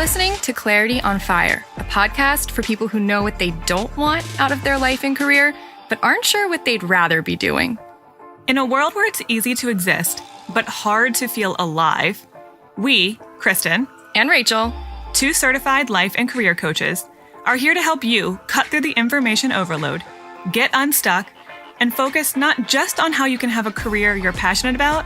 listening to Clarity on Fire, a podcast for people who know what they don't want out of their life and career, but aren't sure what they'd rather be doing. In a world where it's easy to exist, but hard to feel alive, we, Kristen and Rachel, 2 certified life and career coaches, are here to help you cut through the information overload, get unstuck, and focus not just on how you can have a career you're passionate about,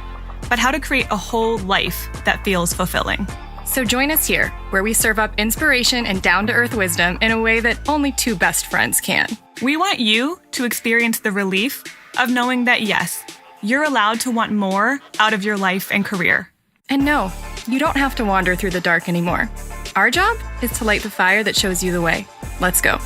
but how to create a whole life that feels fulfilling. So join us here, where we serve up inspiration and down-to-earth wisdom in a way that only 2 best friends can. We want you to experience the relief of knowing that, yes, you're allowed to want more out of your life and career. And no, you don't have to wander through the dark anymore. Our job is to light the fire that shows you the way. Let's go.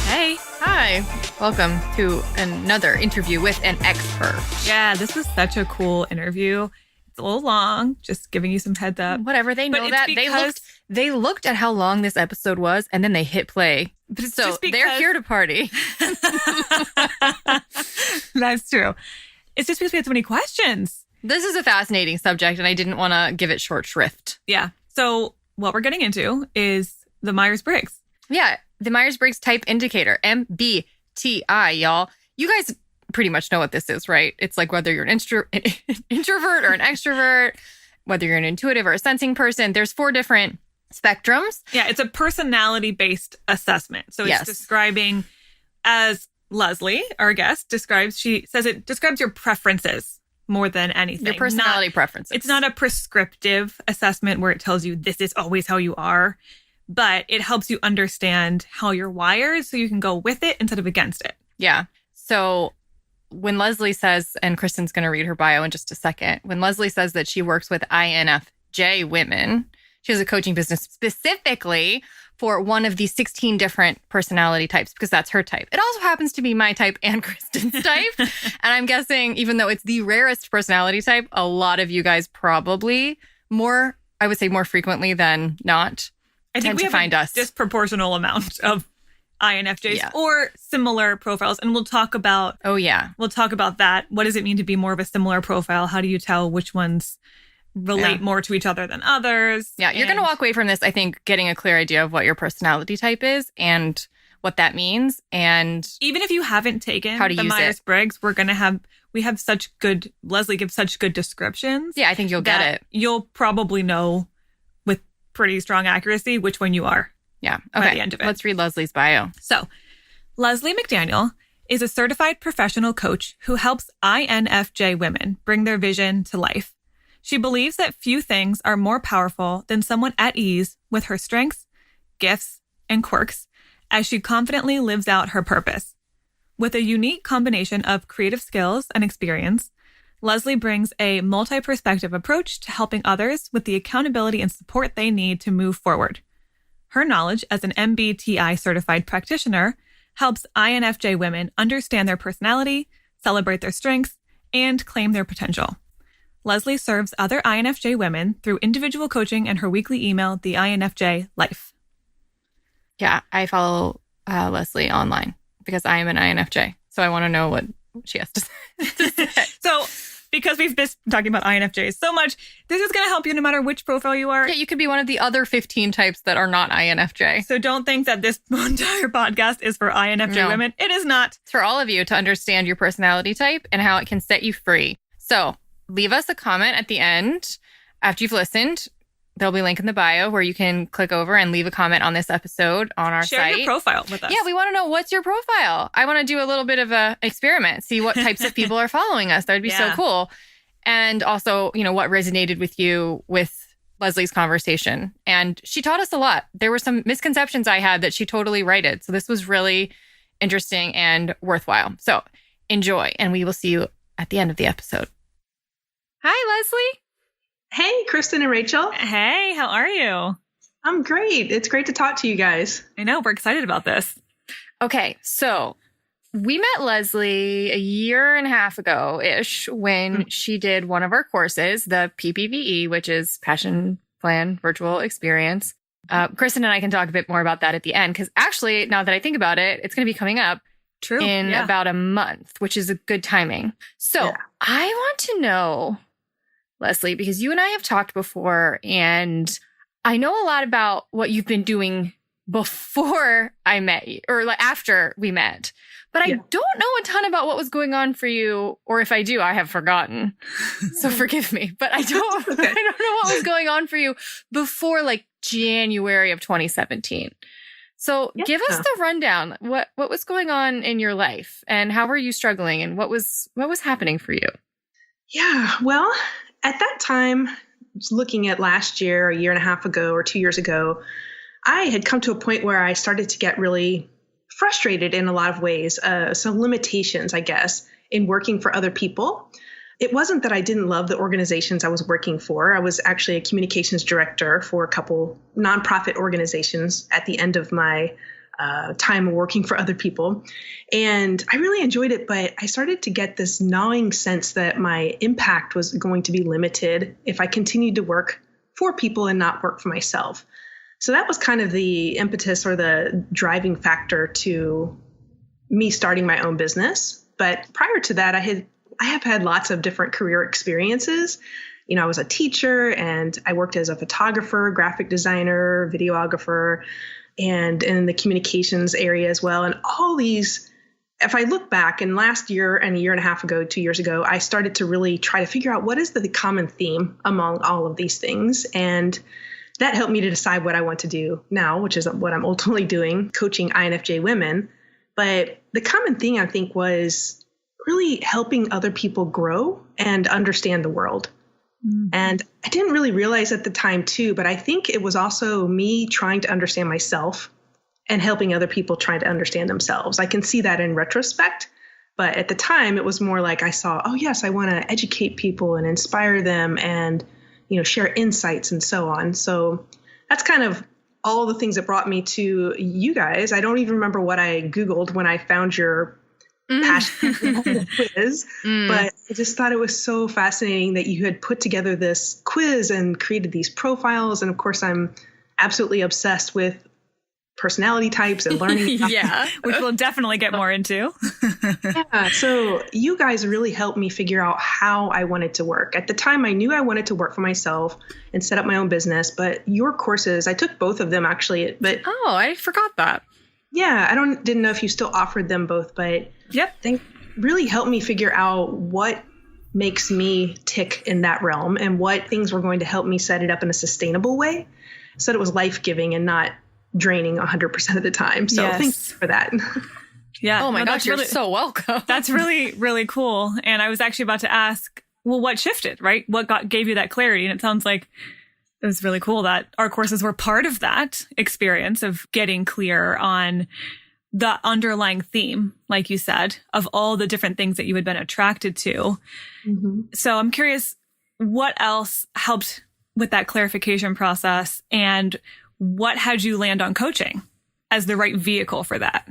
Hey. Hi. Welcome to another interview with an expert. Yeah, this was such a cool interview. It's a little long, just giving you some heads up. Whatever, they know that. Because They looked at how long this episode was, and then they hit play. So they're here to party. That's true. It's just because we had so many questions. This is a fascinating subject, and I didn't want to give it short shrift. Yeah. So what we're getting into is the Myers Briggs. Yeah, the Myers Briggs Type Indicator, MBTI, y'all. You guys pretty much know what this is, right? It's like whether you're an introvert or an extrovert, whether you're an intuitive or a sensing person. There's 4 different spectrums. Yeah, it's a personality-based assessment. So it's describing, as Leslie, our guest, describes, she says it describes your preferences more than anything. Your personality preferences. It's not a prescriptive assessment where it tells you this is always how you are, but it helps you understand how you're wired so you can go with it instead of against it. Yeah. So when Leslie says, and Kristen's going to read her bio in just a second, when Leslie says that she works with INFJ women, she has a coaching business specifically for one of these 16 different personality types, because that's her type. It also happens to be my type and Kristen's type. And I'm guessing, even though it's the rarest personality type, a lot of you guys probably I would say more frequently than not, I think we have find us. Disproportional amount of INFJs or similar profiles. And we'll talk about we'll talk about that. What does it mean to be more of a similar profile? How do you tell which ones relate more to each other than others? Yeah, you're going to walk away from this, I think, getting a clear idea of what your personality type is and what that means. And even if you haven't taken the Myers-Briggs, we have such good, Leslie gives such good descriptions. Yeah, I think you'll get it. You'll probably know with pretty strong accuracy which one you are. Yeah. Okay. By the end of it. Let's read Leslie's bio. So, Leslie McDaniel is a certified professional coach who helps INFJ women bring their vision to life. She believes that few things are more powerful than someone at ease with her strengths, gifts, and quirks as she confidently lives out her purpose. With a unique combination of creative skills and experience, Leslie brings a multi-perspective approach to helping others with the accountability and support they need to move forward. Her knowledge as an MBTI certified practitioner helps INFJ women understand their personality, celebrate their strengths, and claim their potential. Leslie serves other INFJ women through individual coaching and her weekly email, The INFJ Life. Yeah, I follow Leslie online because I am an INFJ. So I want to know what she has to say. So because we've been talking about INFJs so much, this is going to help you no matter which profile you are. Yeah, you could be one of the other 15 types that are not INFJ. So don't think that this entire podcast is for INFJ women. It is not. It's for all of you to understand your personality type and how it can set you free. So leave us a comment at the end after you've listened. There'll be a link in the bio where you can click over and leave a comment on this episode on our site. Share your profile with us. Yeah, we want to know, what's your profile? I want to do a little bit of a experiment, see what types of people are following us. That would be so cool. And also, what resonated with you with Leslie's conversation. And she taught us a lot. There were some misconceptions I had that she totally righted. So this was really interesting and worthwhile. So enjoy, and we will see you at the end of the episode. Hi, Leslie. Hey, Kristen and Rachel. Hey, how are you? I'm great. It's great to talk to you guys. I know. We're excited about this. Okay, so we met Leslie a year and a half ago-ish when she did one of our courses, the PPVE, which is Passion Plan Virtual Experience. Kristen and I can talk a bit more about that at the end, because actually, now that I think about it, it's going to be coming up. True. in Yeah. about a month, which is a good timing. So Yeah. I want to know, Leslie, because you and I have talked before, and I know a lot about what you've been doing before I met you, or like after we met. But I Yeah. don't know a ton about what was going on for you, or if I do, I have forgotten. So forgive me, but I don't Okay. I don't know what was going on for you before like January of 2017. So give us Yeah. the rundown. What was going on in your life, and how were you struggling, and what was happening for you? Yeah. Well, at that time, just looking at last year, a year and a half ago, or 2 years ago, I had come to a point where I started to get really frustrated in a lot of ways, some limitations, I guess, in working for other people. It wasn't that I didn't love the organizations I was working for. I was actually a communications director for a couple nonprofit organizations at the end of my time working for other people. And I really enjoyed it, but I started to get this gnawing sense that my impact was going to be limited if I continued to work for people and not work for myself. So that was kind of the impetus or the driving factor to me starting my own business. But prior to that, I have had lots of different career experiences. You know, I was a teacher and I worked as a photographer, graphic designer, videographer, and in the communications area as well. And all these, if I look back, and last year and a year and a half ago, 2 years ago, I started to really try to figure out what is the common theme among all of these things. And that helped me to decide what I want to do now, which is what I'm ultimately doing, coaching INFJ women. But the common thing, I think, was really helping other people grow and understand the world. And I didn't really realize at the time, too, but I think it was also me trying to understand myself and helping other people trying to understand themselves. I can see that in retrospect. But at the time, it was more like I saw, oh, yes, I want to educate people and inspire them and share insights and so on. So that's kind of all the things that brought me to you guys. I don't even remember what I Googled when I found your passion quiz, but I just thought it was so fascinating that you had put together this quiz and created these profiles. And of course, I'm absolutely obsessed with personality types and learning. Yeah. Which we'll definitely get more into. Yeah. So you guys really helped me figure out how I wanted to work. At the time, I knew I wanted to work for myself and set up my own business, but your courses, I took both of them actually, but Oh, I forgot that. yeah, didn't know if you still offered them both, but Yep. they really helped me figure out what makes me tick in that realm and what things were going to help me set it up in a sustainable way so that it was life-giving and not draining 100% of the time. So Yes. thanks for that. Yeah. Oh my No, gosh, that's you're really, so welcome. that's really, really cool. And I was actually about to ask, well, what shifted, right? What gave you that clarity? And it sounds like it was really cool that our courses were part of that experience of getting clear on the underlying theme, like you said, of all the different things that you had been attracted to. Mm-hmm. So I'm curious, what else helped with that clarification process, and what had you land on coaching as the right vehicle for that?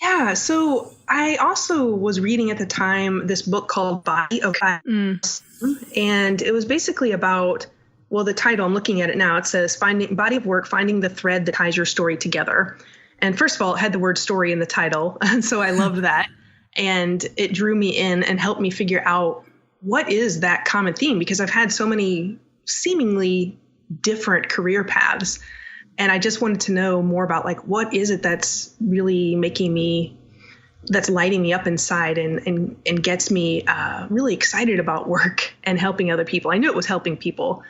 Yeah. So I also was reading at the time this book called Body of Class. And it was basically about, well, the title, I'm looking at it now, it says Body of Work, Finding the Thread That Ties Your Story Together. And first of all, it had the word story in the title. And so I loved that. And it drew me in and helped me figure out what is that common theme, because I've had so many seemingly different career paths. And I just wanted to know more about like, what is it that's really that's lighting me up inside and gets me really excited about work and helping other people. I knew it was helping people,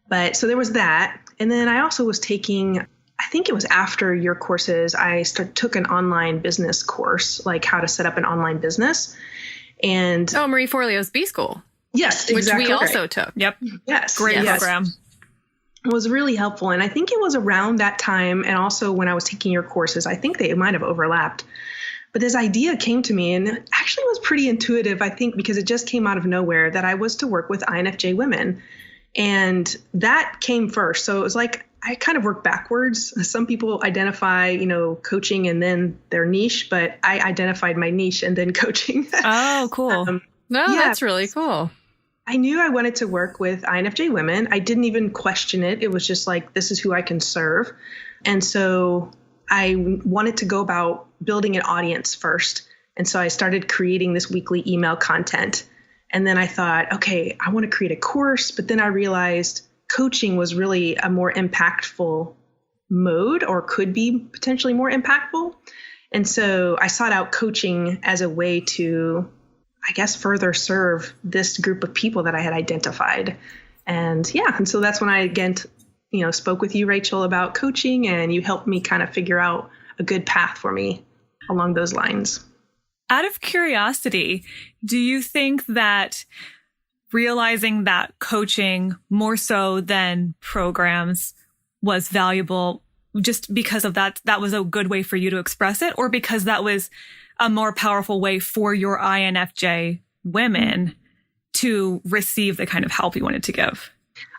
but so there was that. And then I also was taking, I think it was after your courses, I took an online business course, like how to set up an online business. And Oh, Marie Forleo's B School, yes, which exactly we right. also took. Yep. Yes, Great yes. program. It was really helpful. And I think it was around that time. And also when I was taking your courses, I think they might have overlapped. But this idea came to me, and it actually was pretty intuitive, I think, because it just came out of nowhere, that I was to work with INFJ women. And that came first. So it was like, I kind of work backwards. Some people identify, coaching and then their niche, but I identified my niche and then coaching. Oh, cool. No, Yeah. that's really cool. I knew I wanted to work with INFJ women. I didn't even question it. It was just like, this is who I can serve. And so I wanted to go about building an audience first. And so I started creating this weekly email content. And then I thought, okay, I want to create a course. But then I realized coaching was really a more impactful mode, or could be potentially more impactful. And so I sought out coaching as a way to, I guess, further serve this group of people that I had identified. And so that's when I again, spoke with you, Rachel, about coaching, and you helped me kind of figure out a good path for me along those lines. Out of curiosity, do you think that realizing that coaching more so than programs was valuable just because of that was a good way for you to express it, or because that was a more powerful way for your INFJ women to receive the kind of help you wanted to give?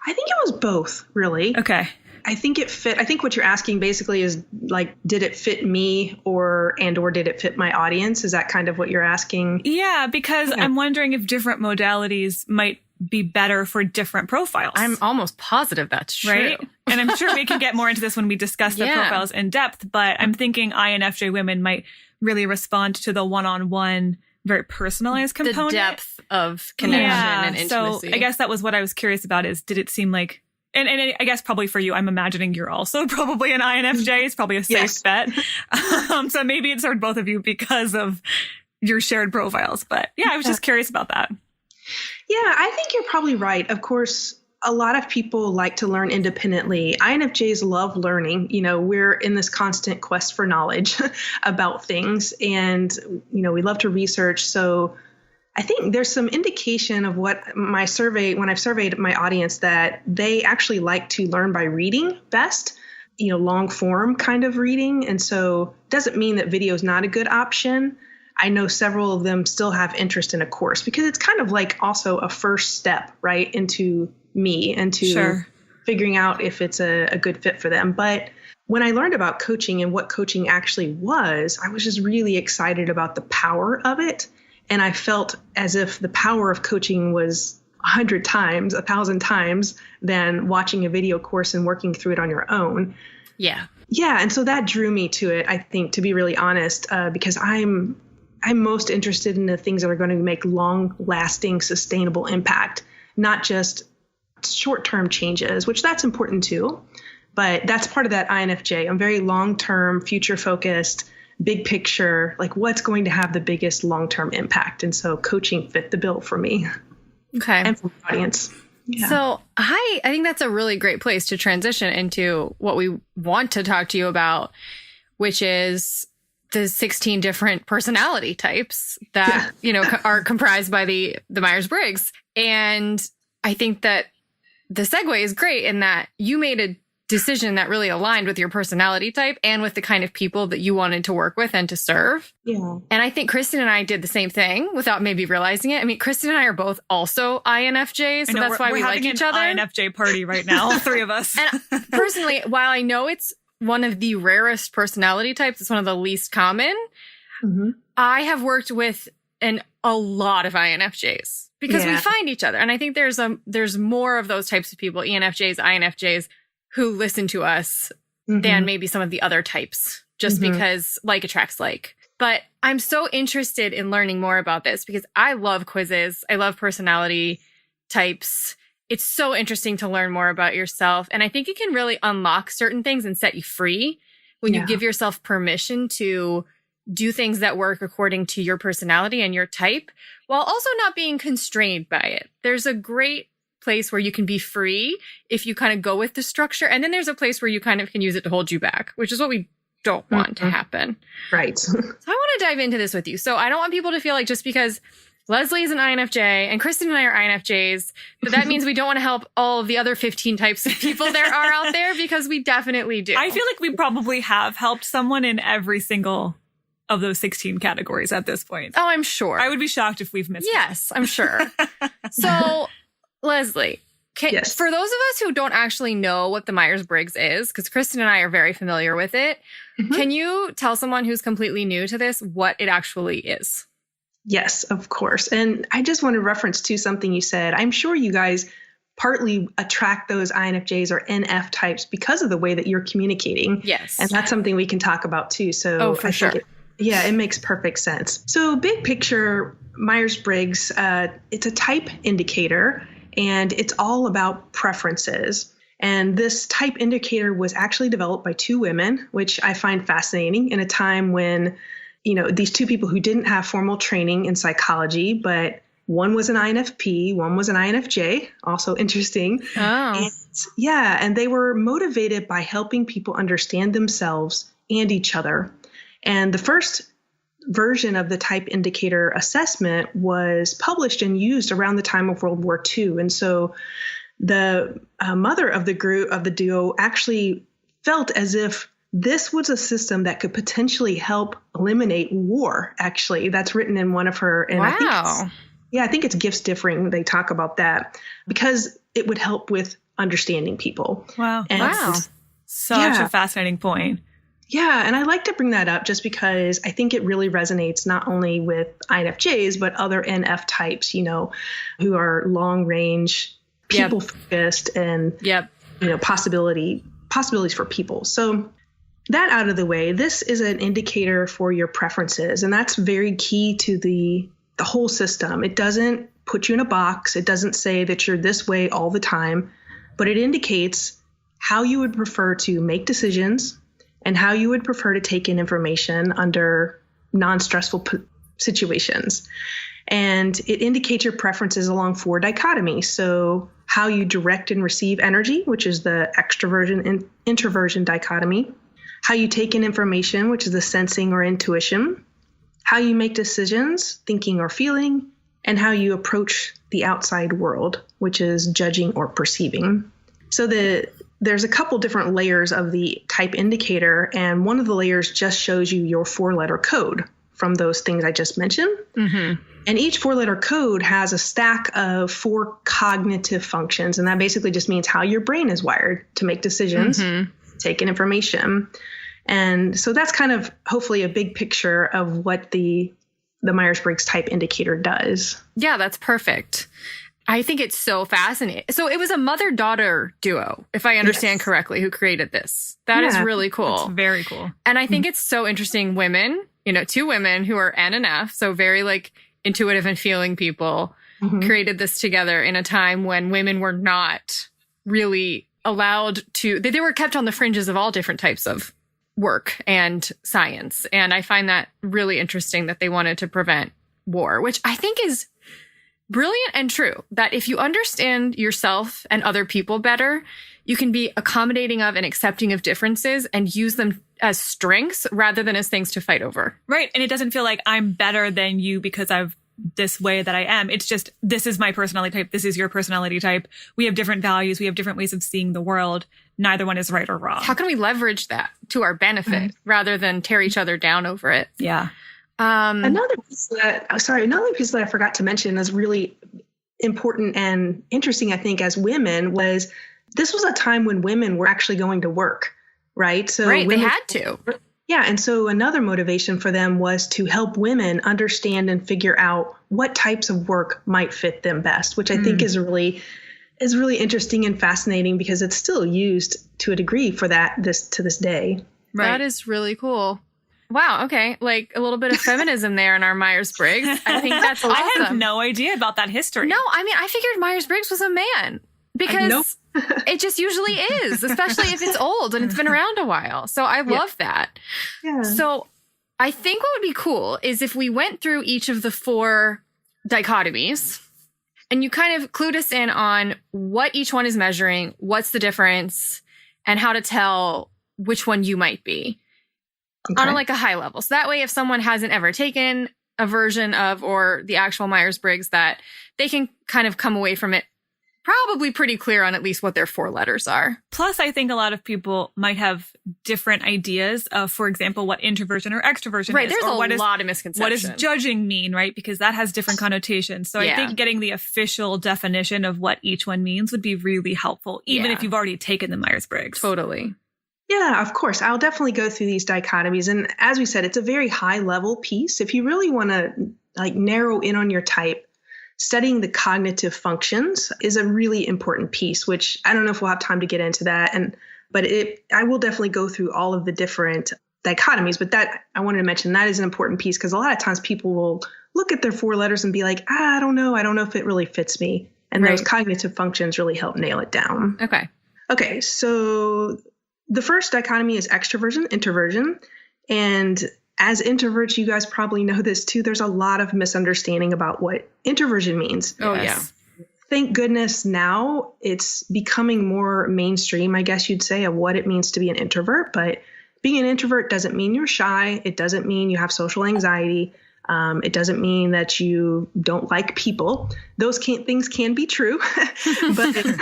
I think it was both, really. Okay. I think it fit. I think what you're asking basically is like, did it fit me or did it fit my audience? Is that kind of what you're asking? Yeah, because I'm wondering if different modalities might be better for different profiles. I'm almost positive that's true. Right? And I'm sure we can get more into this when we discuss the profiles in depth, but I'm thinking INFJ women might really respond to the one-on-one, very personalized component. The depth of connection and intimacy. So I guess that was what I was curious about is, did it seem like, and I guess probably for you, I'm imagining you're also probably an INFJ. It's probably a safe bet. So maybe it served both of you because of your shared profiles. But yeah, I was just curious about that. Yeah, I think you're probably right. Of course, a lot of people like to learn independently. INFJs love learning. We're in this constant quest for knowledge about things, and, we love to research. So I think there's some indication of when I've surveyed my audience, that they actually like to learn by reading best, long form kind of reading. And so it doesn't mean that video is not a good option. I know several of them still have interest in a course because it's kind of like also a first step, right, into figuring out if it's a good fit for them. But when I learned about coaching and what coaching actually was, I was just really excited about the power of it. And I felt as if the power of coaching was 100 times, 1,000 times than watching a video course and working through it on your own. Yeah. Yeah. And so that drew me to it, I think, to be really honest, because I'm most interested in the things that are going to make long-lasting, sustainable impact, not just short-term changes, which that's important too. But that's part of that INFJ. I'm very long-term, future-focused, big picture, like what's going to have the biggest long-term impact. And so coaching fit the bill for me. Okay. And for my audience. Yeah. So I think that's a really great place to transition into what we want to talk to you about, which is the 16 different personality types that, are comprised by the Myers Briggs. And I think that the segue is great in that you made a decision that really aligned with your personality type and with the kind of people that you wanted to work with and to serve. Yeah. And I think Kristen and I did the same thing without maybe realizing it. I mean, Kristen and I are both also INFJs, so that's why we like each other. INFJ party right now, all three of us. And personally, while I know it's one of the rarest personality types, it's one of the least common, I have worked with a lot of INFJs because we find each other. And I think there's more of those types of people, ENFJs, INFJs, who listen to us than maybe some of the other types, just because like attracts like. But I'm so interested in learning more about this because I love quizzes. I love personality types. It's so interesting to learn more about yourself. And I think it can really unlock certain things and set you free when you give yourself permission to do things that work according to your personality and your type, while also not being constrained by it. There's a great place where you can be free if you kind of go with the structure. And then there's a place where you kind of can use it to hold you back, which is what we don't want to happen. Right. So I want to dive into this with you. So I don't want people to feel like just because Leslie is an INFJ and Kristen and I are INFJs, that means we don't want to help all of the other 15 types of people there are out there, because we definitely do. I feel like we probably have helped someone in every single of those 16 categories at this point. Oh, I'm sure. I would be shocked if we've missed Yes, I'm sure. So Leslie, for those of us who don't actually know what the Myers Briggs is, because Kristen and I are very familiar with it, can you tell someone who's completely new to this what it actually is? Yes, of course. And I just want to reference to something you said. I'm sure you guys partly attract those INFJs or NF types because of the way that you're communicating. Yes. And that's something we can talk about too. So for sure. It makes perfect sense. So big picture, Myers Briggs, it's a type indicator, and it's all about preferences. And this type indicator was actually developed by two women, which I find fascinating in a time when, these two people who didn't have formal training in psychology, but one was an INFP, one was an INFJ, also interesting. Oh. And they were motivated by helping people understand themselves and each other. And the first version of the type indicator assessment was published and used around the time of World War II. And so the mother of the duo actually felt as if this was a system that could potentially help eliminate war. Actually, that's written in one of her. And wow. I think it's Gifts Differing. They talk about that because it would help with understanding people. Wow. And Such a fascinating point. Yeah. And I like to bring that up just because I think it really resonates not only with INFJs, but other NF types, who are long range, people focused and, possibilities for people. So that out of the way, this is an indicator for your preferences. And that's very key to the whole system. It doesn't put you in a box. It doesn't say that you're this way all the time, but it indicates how you would prefer to make decisions and how you would prefer to take in information under non-stressful situations. And it indicates your preferences along 4 dichotomies. So how you direct and receive energy, which is the extroversion and introversion dichotomy, how you take in information, which is the sensing or intuition, how you make decisions, thinking or feeling, and how you approach the outside world, which is judging or perceiving. So there's a couple different layers of the type indicator, and one of the layers just shows you your 4-letter code from those things I just mentioned. Mm-hmm. And each 4-letter code has a stack of 4 cognitive functions, and that basically just means how your brain is wired to make decisions, take in information. And so that's kind of hopefully a big picture of what the Myers Briggs Type Indicator does. Yeah, that's perfect. I think it's so fascinating. So it was a mother-daughter duo, if I understand correctly, who created this. That is really cool. It's very cool. And I think it's so interesting. Women, 2 women who are N and F, so very intuitive and feeling people, created this together in a time when women were not really allowed to, they were kept on the fringes of all different types of work and science. And I find that really interesting that they wanted to prevent war, which I think is brilliant and true, that if you understand yourself and other people better, you can be accommodating of and accepting of differences and use them as strengths rather than as things to fight over. Right. And it doesn't feel like I'm better than you because I've this way that I am. It's just, this is my personality type. This is your personality type. We have different values. We have different ways of seeing the world. Neither one is right or wrong. How can we leverage that to our benefit rather than tear each other down over it? Yeah. Another piece that I forgot to mention is really important and interesting, I think, as women was this was a time when women were actually going to work, right? So they had to. Yeah. And so another motivation for them was to help women understand and figure out what types of work might fit them best, which I think is really interesting and fascinating because it's still used to a degree for to this day. Right. That is really cool. Wow. Okay. Like a little bit of feminism there in our Myers-Briggs. I think that's awesome. I had no idea about that history. No, I mean, I figured Myers-Briggs was a man because it just usually is, especially if it's old and it's been around a while. So I love that. Yeah. So I think what would be cool is if we went through each of the 4 dichotomies and you kind of clued us in on what each one is measuring, what's the difference, and how to tell which one you might be. Okay. On a high level. So that way, if someone hasn't ever taken a version of or the actual Myers-Briggs, that they can kind of come away from it probably pretty clear on at least what their 4 letters are. Plus, I think a lot of people might have different ideas of, for example, what introversion or extroversion is. Right, there's a lot of misconceptions. What does judging mean, right? Because that has different connotations. So I think getting the official definition of what each one means would be really helpful, even if you've already taken the Myers-Briggs. Totally. Yeah, of course. I'll definitely go through these dichotomies. And as we said, it's a very high level piece. If you really want to narrow in on your type, studying the cognitive functions is a really important piece, which I don't know if we'll have time to get into that. But I will definitely go through all of the different dichotomies, but that I wanted to mention that is an important piece because a lot of times people will look at their 4 letters and be like, I don't know if it really fits me. And those cognitive functions really help nail it down. Okay. So the first dichotomy is extroversion, introversion. And as introverts, you guys probably know this too. There's a lot of misunderstanding about what introversion means. Oh, yeah. Thank goodness now it's becoming more mainstream, I guess you'd say, of what it means to be an introvert. But being an introvert doesn't mean you're shy. It doesn't mean you have social anxiety. It doesn't mean that you don't like people. Those things can be true, but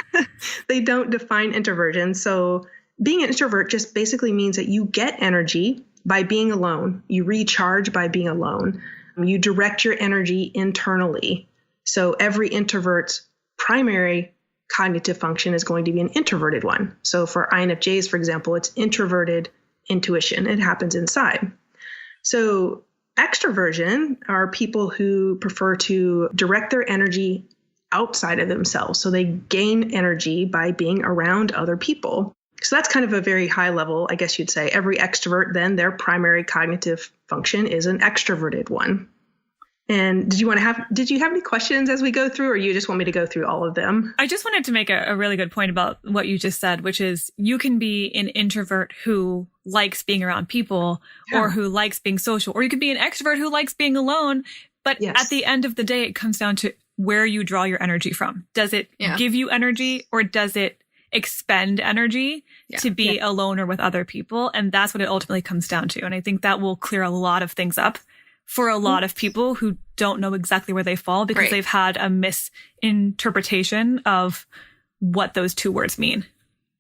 they don't define introversion. So being an introvert just basically means that you get energy by being alone. You recharge by being alone. You direct your energy internally. So every introvert's primary cognitive function is going to be an introverted one. So for INFJs, for example, it's introverted intuition. It happens inside. So extroversion are people who prefer to direct their energy outside of themselves. So they gain energy by being around other people. So that's kind of a very high level, I guess you'd say. Every extrovert, then their primary cognitive function is an extroverted one. And did you have any questions as we go through, or you just want me to go through all of them? I just wanted to make a really good point about what you just said, which is you can be an introvert who likes being around people or who likes being social, or you could be an extrovert who likes being alone. But at the end of the day, it comes down to where you draw your energy from. Does it give you energy, or does it expend energy to be alone or with other people? And that's what it ultimately comes down to. And I think that will clear a lot of things up for a lot of people who don't know exactly where they fall because they've had a misinterpretation of what those 2 words mean.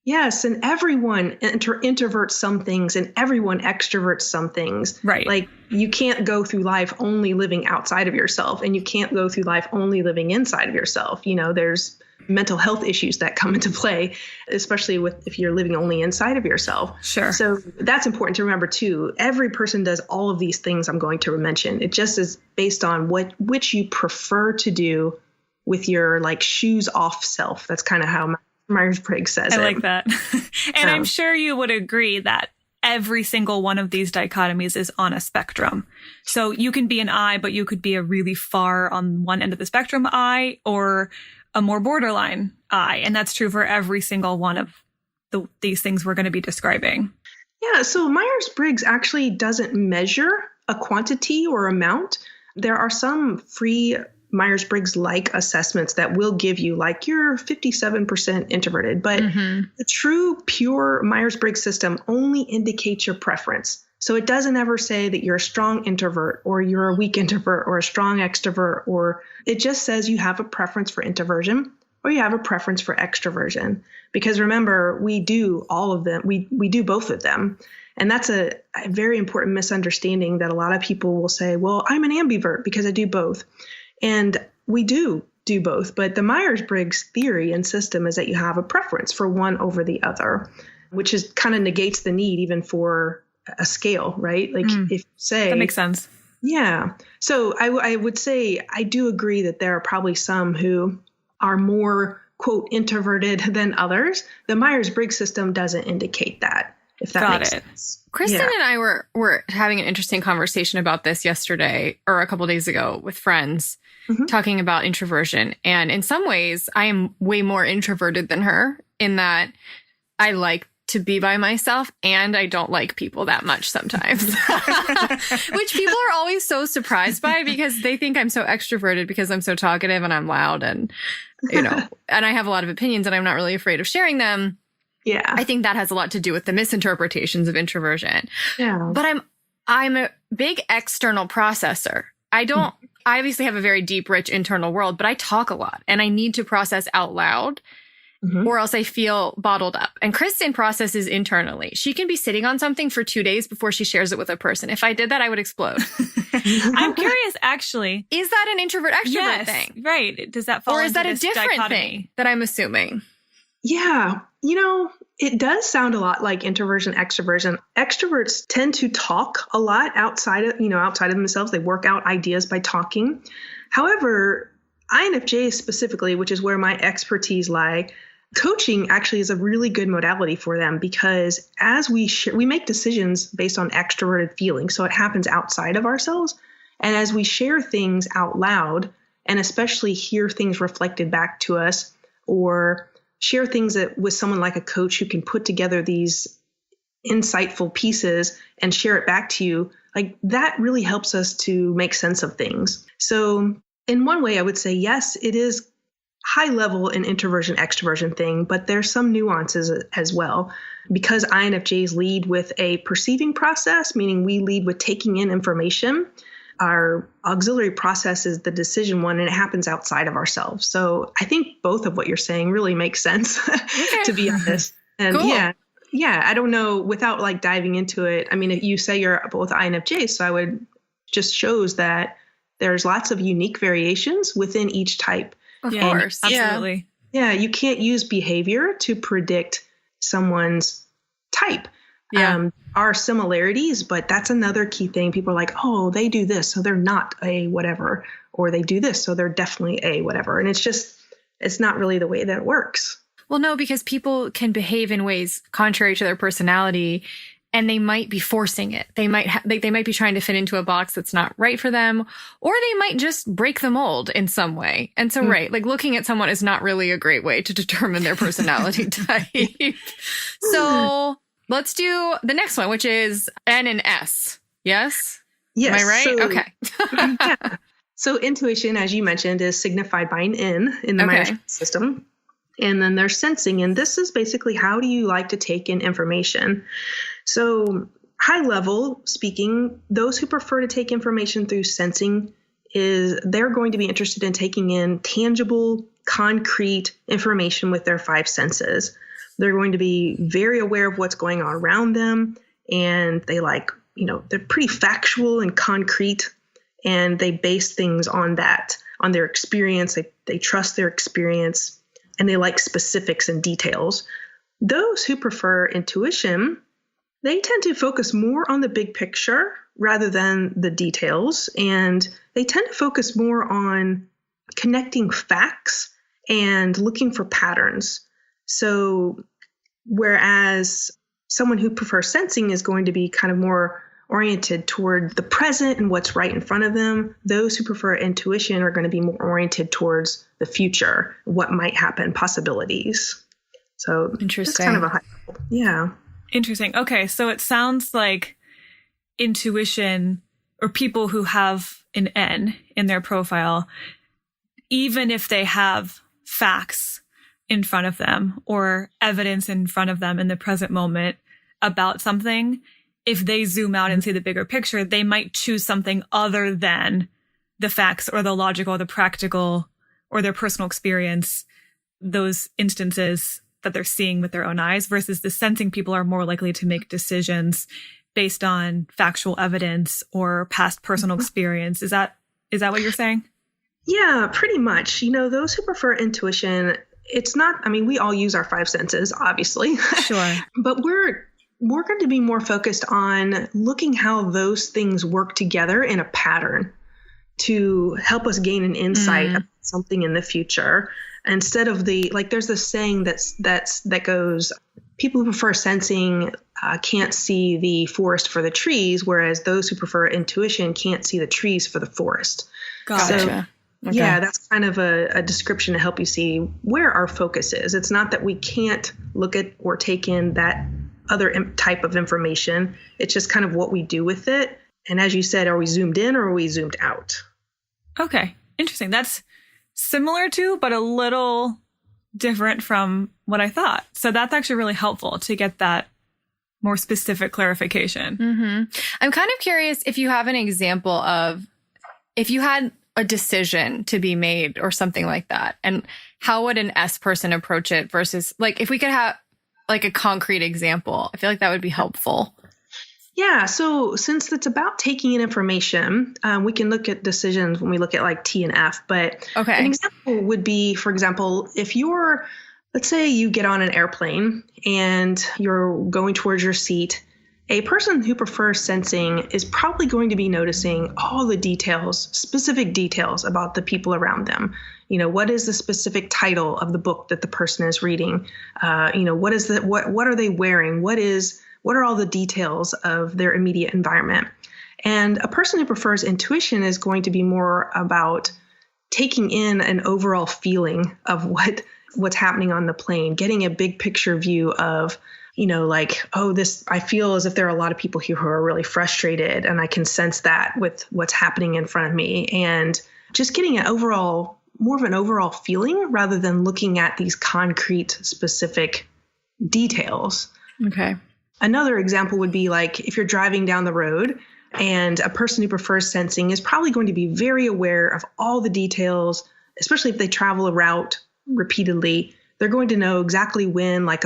Yes. And everyone introverts some things and everyone extroverts some things. Right. Like you can't go through life only living outside of yourself, and you can't go through life only living inside of yourself. You know, there's mental health issues that come into play, especially if you're living only inside of yourself. Sure. So that's important to remember too. Every person does all of these things I'm going to mention. It just is based on which you prefer to do with your like shoes off self. That's kind of how Myers Briggs says it. I like that. And I'm sure you would agree that every single one of these dichotomies is on a spectrum. So you can be an I, but you could be a really far on one end of the spectrum I, or a more borderline I. And that's true for every single one of these things we're going to be describing. Yeah. So Myers Briggs actually doesn't measure a quantity or amount. There are some free Myers Briggs like assessments that will give you like you're 57% introverted, but the true pure Myers Briggs system only indicates your preference. So it doesn't ever say that you're a strong introvert or you're a weak introvert or a strong extrovert, or it just says you have a preference for introversion or you have a preference for extroversion. Because remember, we do all of them. We do both of them. And that's a very important misunderstanding that a lot of people will say, well, I'm an ambivert because I do both. And we do both. But the Myers Briggs theory and system is that you have a preference for one over the other, which is kind of negates the need even for a scale, right? Like if say that makes sense. Yeah. So I would say I do agree that there are probably some who are more, quote, introverted than others. The Myers Briggs system doesn't indicate that, if that makes sense. Kristen and I were having an interesting conversation about this yesterday or a couple days ago with friends talking about introversion. And in some ways, I am way more introverted than her in that I like to be by myself and I don't like people that much sometimes, which people are always so surprised by because they think I'm so extroverted because I'm so talkative and I'm loud and, you know, and I have a lot of opinions and I'm not really afraid of sharing them. Yeah. I think that has a lot to do with the misinterpretations of introversion. Yeah. But I'm a big external processor. I obviously have a very deep, rich internal world, but I talk a lot and I need to process out loud or else I feel bottled up. And Kristen processes internally. She can be sitting on something for 2 days before she shares it with a person. If I did that, I would explode. I'm curious, actually. Is that an introvert-extrovert thing? Right. Does that fall into this dichotomy? Or is that a different thing that I'm assuming? Yeah. You know, it does sound a lot like introversion, extroversion. Extroverts tend to talk a lot outside of themselves. They work out ideas by talking. However, INFJ specifically, which is where my expertise lie, coaching actually is a really good modality for them because as we make decisions based on extroverted feelings. So it happens outside of ourselves. And as we share things out loud and especially hear things reflected back to us or share things with someone like a coach who can put together these insightful pieces and share it back to you, like that really helps us to make sense of things. So in one way, I would say, yes, it is high level an introversion extroversion thing, but there's some nuances as well. Because INFJs lead with a perceiving process, meaning we lead with taking in information. Our auxiliary process is the decision one, and it happens outside of ourselves. So I think both of what you're saying really makes sense, to be honest. And cool. yeah, I don't know, without like diving into it. I mean, if you say you're both INFJs, so I would just shows that there's lots of unique variations within each type. Of course. Absolutely. Yeah, you can't use behavior to predict someone's type. Yeah. Are similarities, but that's another key thing. People are like, oh, they do this, so they're not a whatever, or they do this, so they're definitely a whatever. And it's not really the way that it works. Well, no, because people can behave in ways contrary to their personality, and they might be forcing it. They might they might be trying to fit into a box that's not right for them, or they might just break the mold in some way. And so, right, like looking at someone is not really a great way to determine their personality type. So let's do the next one, which is N and S. Yes? Yes. Am I right? So, okay. yeah. So intuition, as you mentioned, is signified by an N in the Myers system. And then there's sensing. And this is basically, how do you like to take in information? So high level speaking, those who prefer to take information through sensing they're going to be interested in taking in tangible, concrete information with their five senses. They're going to be very aware of what's going on around them. And they they're pretty factual and concrete, and they base things on that, on their experience. They trust their experience, and they like specifics and details. Those who prefer intuition, they tend to focus more on the big picture rather than the details. And they tend to focus more on connecting facts and looking for patterns. So whereas someone who prefers sensing is going to be kind of more oriented toward the present and what's right in front of them, those who prefer intuition are going to be more oriented towards the future, what might happen, possibilities. So interesting. That's kind of a high level. Yeah. Interesting. Okay. So it sounds like intuition, or people who have an N in their profile, even if they have facts in front of them or evidence in front of them in the present moment about something, if they zoom out and see the bigger picture, they might choose something other than the facts or the logical, the practical, or their personal experience, those instances that they're seeing with their own eyes, versus the sensing people are more likely to make decisions based on factual evidence or past personal experience. Is that what you're saying? Yeah, pretty much. Those who prefer intuition, it's not, I mean, we all use our five senses, obviously. Sure. But we're going to be more focused on looking how those things work together in a pattern to help us gain an insight about something in the future. Instead of there's this saying that goes, people who prefer sensing can't see the forest for the trees, whereas those who prefer intuition can't see the trees for the forest. Gotcha. So, Okay. yeah, that's kind of a description to help you see where our focus is. It's not that we can't look at or take in that other type of information. It's just kind of what we do with it. And as you said, are we zoomed in or are we zoomed out? Okay. Interesting. That's similar to, but a little different from what I thought. So that's actually really helpful to get that more specific clarification. Mm-hmm. I'm kind of curious if you have an example of if you had a decision to be made or something like that, and how would an S person approach it versus if we could have a concrete example. I feel like that would be helpful. Yeah. So since it's about taking in information, we can look at decisions when we look at T and F. But an example would be, for example, if let's say you get on an airplane and you're going towards your seat A person who prefers sensing is probably going to be noticing all the details, specific details about the people around them. What is the specific title of the book that the person is reading? What are they wearing? What are all the details of their immediate environment? And a person who prefers intuition is going to be more about taking in an overall feeling of what's happening on the plane, getting a big picture view of, I feel as if there are a lot of people here who are really frustrated, and I can sense that with what's happening in front of me, and just getting more of an overall feeling rather than looking at these concrete, specific details. Okay. Another example would be like if you're driving down the road, and a person who prefers sensing is probably going to be very aware of all the details, especially if they travel a route repeatedly. They're going to know exactly when, like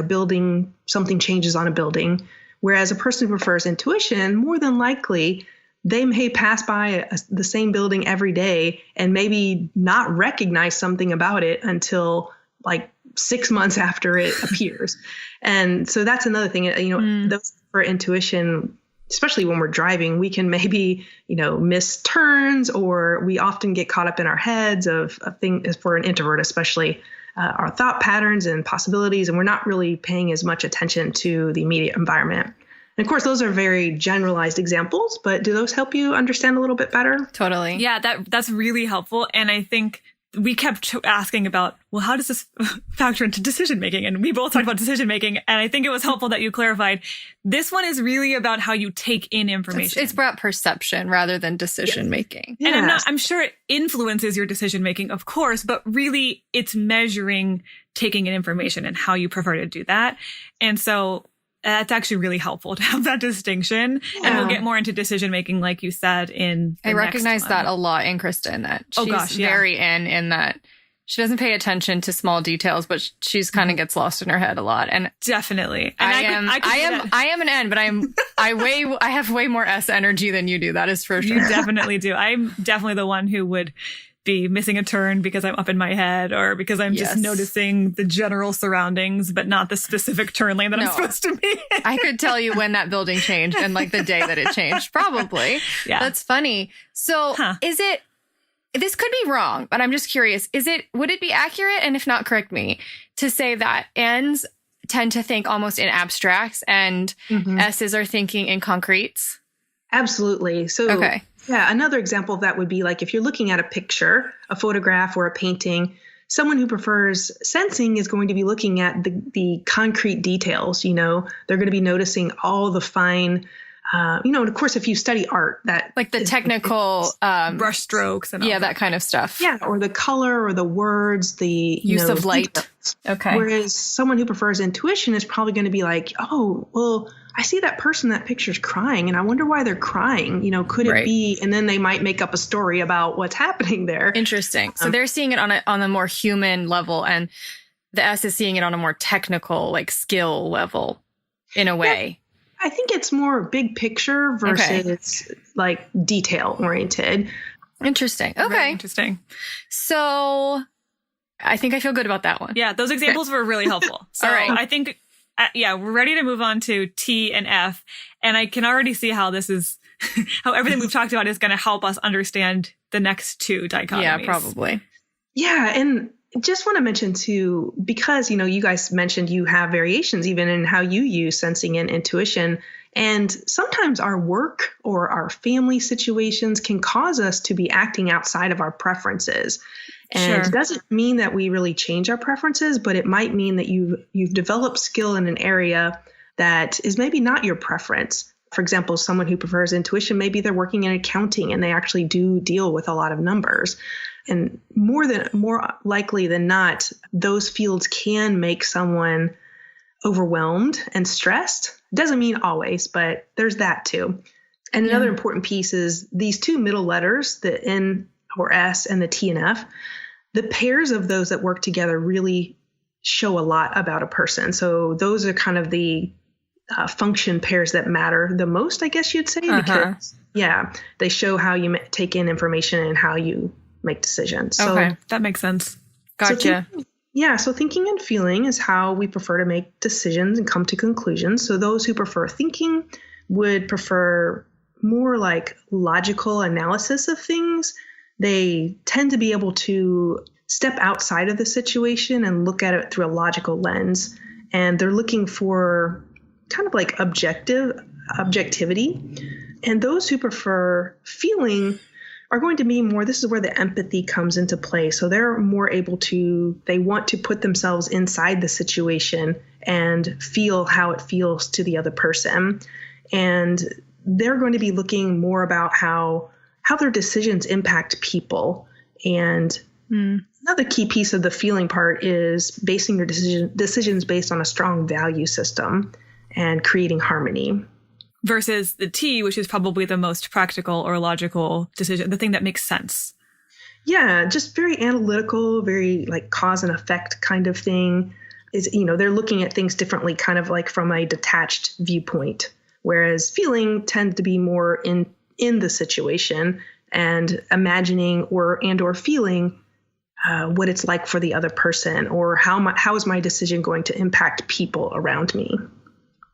something changes on a building. Whereas a person who prefers intuition, more than likely, they may pass by the same building every day and maybe not recognize something about it until like 6 months after it appears. And so that's another thing, those for intuition, especially when we're driving, we can maybe, miss turns, or we often get caught up in our heads of things, for an introvert especially, our thought patterns and possibilities, and we're not really paying as much attention to the immediate environment. And of course, those are very generalized examples, but do those help you understand a little bit better? Totally. Yeah, that's really helpful. And I think we kept asking about, well, how does this factor into decision making? And we both talked about decision making. And I think it was helpful that you clarified. This one is really about how you take in information. It's about perception rather than decision making. Yes. And I'm sure it influences your decision making, of course, but really it's measuring taking in information and how you prefer to do that. And so that's actually really helpful to have that distinction. Yeah. And we'll get more into decision making, like you said, in the I recognize that a lot in Kristen, that she's very in that she doesn't pay attention to small details, but she's kind of gets lost in her head a lot. And definitely. And I am an N, but I have way more S energy than you do. That is for sure. You definitely do. I'm definitely the one who would be missing a turn because I'm up in my head, or because I'm just noticing the general surroundings, but not the specific turn lane that I'm supposed to be in. I could tell you when that building changed and like the day that it changed, probably. Yeah. That's funny. So this could be wrong, but I'm just curious. Would it be accurate? And if not, correct me, to say that N's tend to think almost in abstracts and S's are thinking in concretes? Absolutely. So, okay. Yeah, another example of that would be like if you're looking at a picture, a photograph, or a painting, someone who prefers sensing is going to be looking at the concrete details. They're going to be noticing all the fine, and of course, if you study art, that like the technical brush strokes and all that kind of stuff. Yeah, or the color or the words, the use of light. Details. Okay. Whereas someone who prefers intuition is probably going to be like, oh, well, I see that person, that picture's crying, and I wonder why they're crying. Could it be? And then they might make up a story about what's happening there. Interesting. So they're seeing it on a more human level, and the S is seeing it on a more technical, like skill level, in a way. I think it's more big picture versus like detail oriented. Interesting. Okay. Very interesting. So I think I feel good about that one. Yeah, those examples were really helpful. So all right. I think, we're ready to move on to T and F. And I can already see how this is, how everything we've talked about is going to help us understand the next two dichotomies. Yeah, probably. Yeah. And just want to mention too, because, you guys mentioned you have variations even in how you use sensing and intuition. And sometimes our work or our family situations can cause us to be acting outside of our preferences. And it doesn't mean that we really change our preferences, but it might mean that you've developed skill in an area that is maybe not your preference. For example, someone who prefers intuition, maybe they're working in accounting and they actually do deal with a lot of numbers. And more likely than not, those fields can make someone overwhelmed and stressed. Doesn't mean always, but there's that too. And another important piece is these two middle letters, the N or S and the T and F, the pairs of those that work together really show a lot about a person. So those are kind of the function pairs that matter the most, I guess you'd say, because they show how you take in information and how you make decisions. So that makes sense. Gotcha. So thinking and feeling is how we prefer to make decisions and come to conclusions. So those who prefer thinking would prefer more like logical analysis of things. They tend to be able to step outside of the situation and look at it through a logical lens. And they're looking for kind of like objectivity. And those who prefer feeling are going to be more, this is where the empathy comes into play. So they're more able to, they want to put themselves inside the situation and feel how it feels to the other person. And they're going to be looking more about how their decisions impact people. And another key piece of the feeling part is basing your decisions based on a strong value system and creating harmony. Versus the T, which is probably the most practical or logical decision, the thing that makes sense. Yeah, just very analytical, very like cause and effect kind of thing. Is, they're looking at things differently, kind of like from a detached viewpoint. Whereas feeling tends to be more in the situation and imagining or feeling what it's like for the other person, or how is my decision going to impact people around me.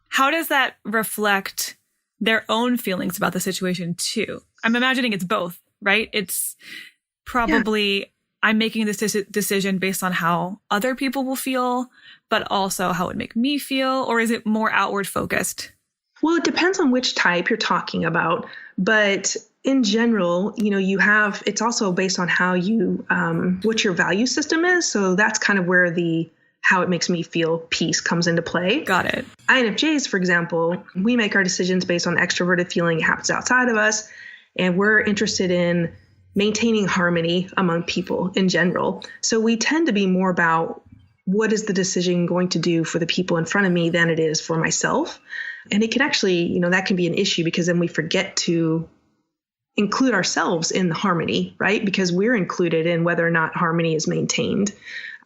How does that reflect their own feelings about the situation too? I'm imagining it's both, right? It's probably I'm making this decision based on how other people will feel, but also how it would make me feel, or is it more outward focused? Well, it depends on which type you're talking about, but in general, it's also based on how you, what your value system is. So that's kind of where the how it makes me feel piece comes into play. Got it. INFJs, for example, we make our decisions based on extroverted feeling. It happens outside of us. And we're interested in maintaining harmony among people in general. So we tend to be more about what is the decision going to do for the people in front of me than it is for myself. And it can actually, that can be an issue because then we forget to include ourselves in the harmony, right? Because we're included in whether or not harmony is maintained.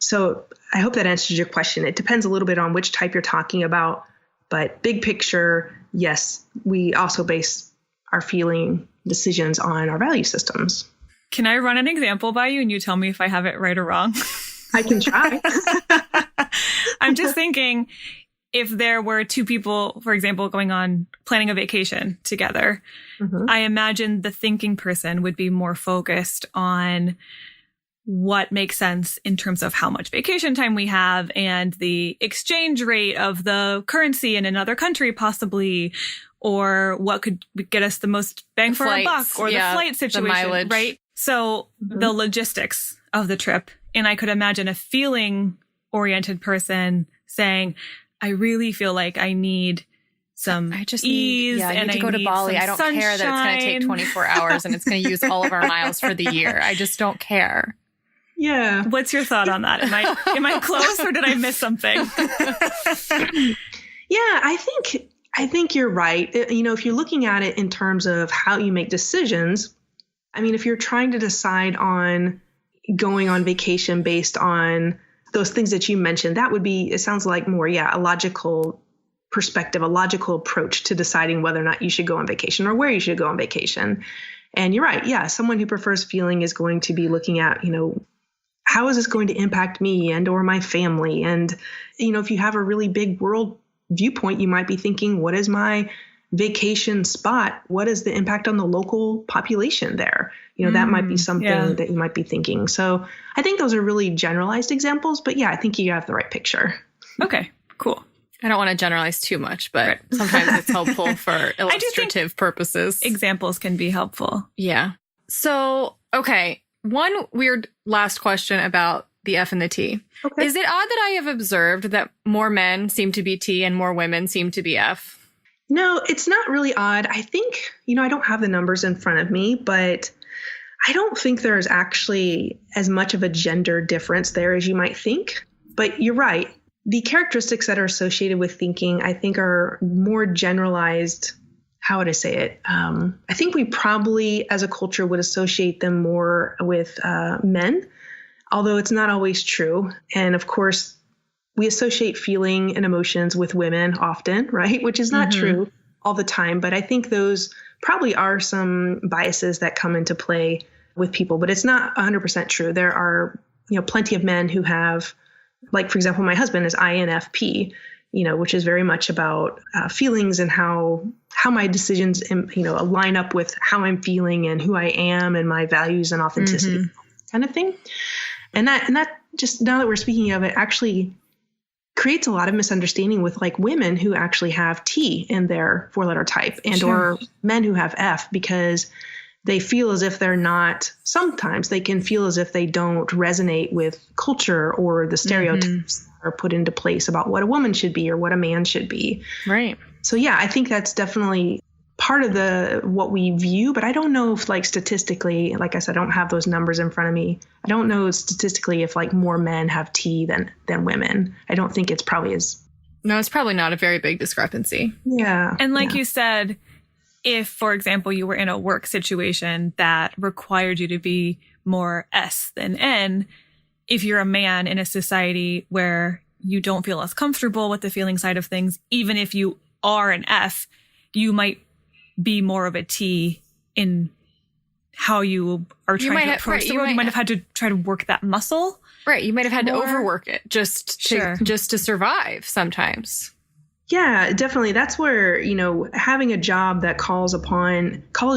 So I hope that answers your question. It depends a little bit on which type you're talking about, but big picture, yes, we also base our feeling decisions on our value systems. Can I run an example by you and you tell me if I have it right or wrong? I can try. I'm just thinking if there were two people, for example, planning a vacation together, I imagine the thinking person would be more focused on what makes sense in terms of how much vacation time we have and the exchange rate of the currency in another country, possibly, or what could get us the most bang for our buck, or the flight situation, the mileage. Right? So the logistics of the trip. And I could imagine a feeling oriented person saying, I really feel like I need some ease. I need to go to Bali. I don't care that it's going to take 24 hours and it's going to use all of our miles for the year. I just don't care. Yeah. What's your thought on that? Am I close or did I miss something? Yeah, I think you're right. If you're looking at it in terms of how you make decisions, I mean, if you're trying to decide on going on vacation based on those things that you mentioned, that would be, it sounds like more, a logical perspective, a logical approach to deciding whether or not you should go on vacation or where you should go on vacation. And you're right. Yeah. Someone who prefers feeling is going to be looking at, how is this going to impact me and or my family? And, if you have a really big world viewpoint, you might be thinking, what is my vacation spot? What is the impact on the local population there? That might be something that you might be thinking. So I think those are really generalized examples, but I think you have the right picture. Okay, cool. I don't want to generalize too much, but sometimes it's helpful for illustrative purposes. Examples can be helpful. Yeah. So, okay. One weird last question about the F and the T. Okay. Is it odd that I have observed that more men seem to be T and more women seem to be F? No, it's not really odd. I think, I don't have the numbers in front of me, but I don't think there's actually as much of a gender difference there as you might think. But you're right. The characteristics that are associated with thinking, I think, are more generalized. How would I say it? I think we probably, as a culture, would associate them more with men, although it's not always true. And of course, we associate feeling and emotions with women often, right? Which is not true all the time. But I think those probably are some biases that come into play with people, but it's not 100% true. There are, plenty of men who have, like, for example, my husband is INFP. which is very much about feelings and how my decisions, line up with how I'm feeling and who I am and my values and authenticity kind of thing. And that just, now that we're speaking of it, actually creates a lot of misunderstanding with like women who actually have T in their 4-letter type and or men who have F, because they feel as if they're not, sometimes they can feel as if they don't resonate with culture or the stereotypes that are put into place about what a woman should be or what a man should be. Right. So yeah, I think that's definitely part of what we view, but I don't know if like statistically, like I said, I don't have those numbers in front of me. I don't know statistically if like more men have T than women. I don't think it's probably as. No, it's probably not a very big discrepancy. Yeah. And like you said, if, for example, you were in a work situation that required you to be more S than N, if you're a man in a society where you don't feel as comfortable with the feeling side of things, even if you are an F, you might be more of a T in how you are trying to approach the world. You might have had to try to work that muscle. Right. You might have had to overwork it just to survive sometimes. Yeah, definitely. That's where, having a job that calls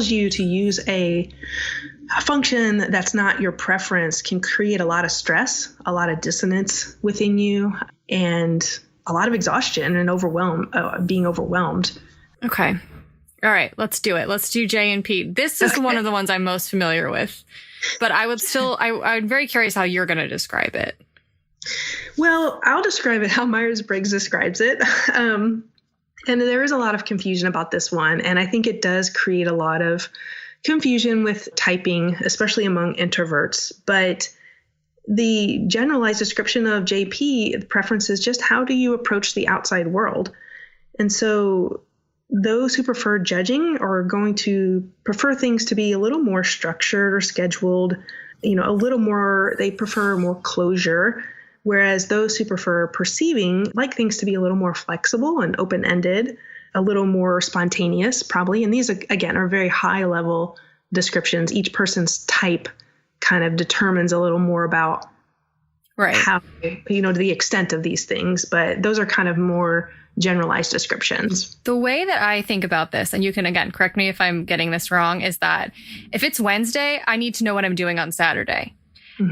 you to use a function that's not your preference can create a lot of stress, a lot of dissonance within you, and a lot of exhaustion and being overwhelmed. Okay. All right, let's do it. Let's do J and P. This is one of the ones I'm most familiar with, but I'm very curious how you're going to describe it. Well, I'll describe it how Myers-Briggs describes it. And there is a lot of confusion about this one. And I think it does create a lot of confusion with typing, especially among introverts. But the generalized description of JP, the preference is just how do you approach the outside world? And so those who prefer judging are going to prefer things to be a little more structured or scheduled, they prefer more closure. Whereas those who prefer perceiving like things to be a little more flexible and open-ended, a little more spontaneous, probably. And these, again, are very high-level descriptions. Each person's type kind of determines a little more about how, the extent of these things. But those are kind of more generalized descriptions. The way that I think about this, and you can, again, correct me if I'm getting this wrong, is that if it's Wednesday, I need to know what I'm doing on Saturday.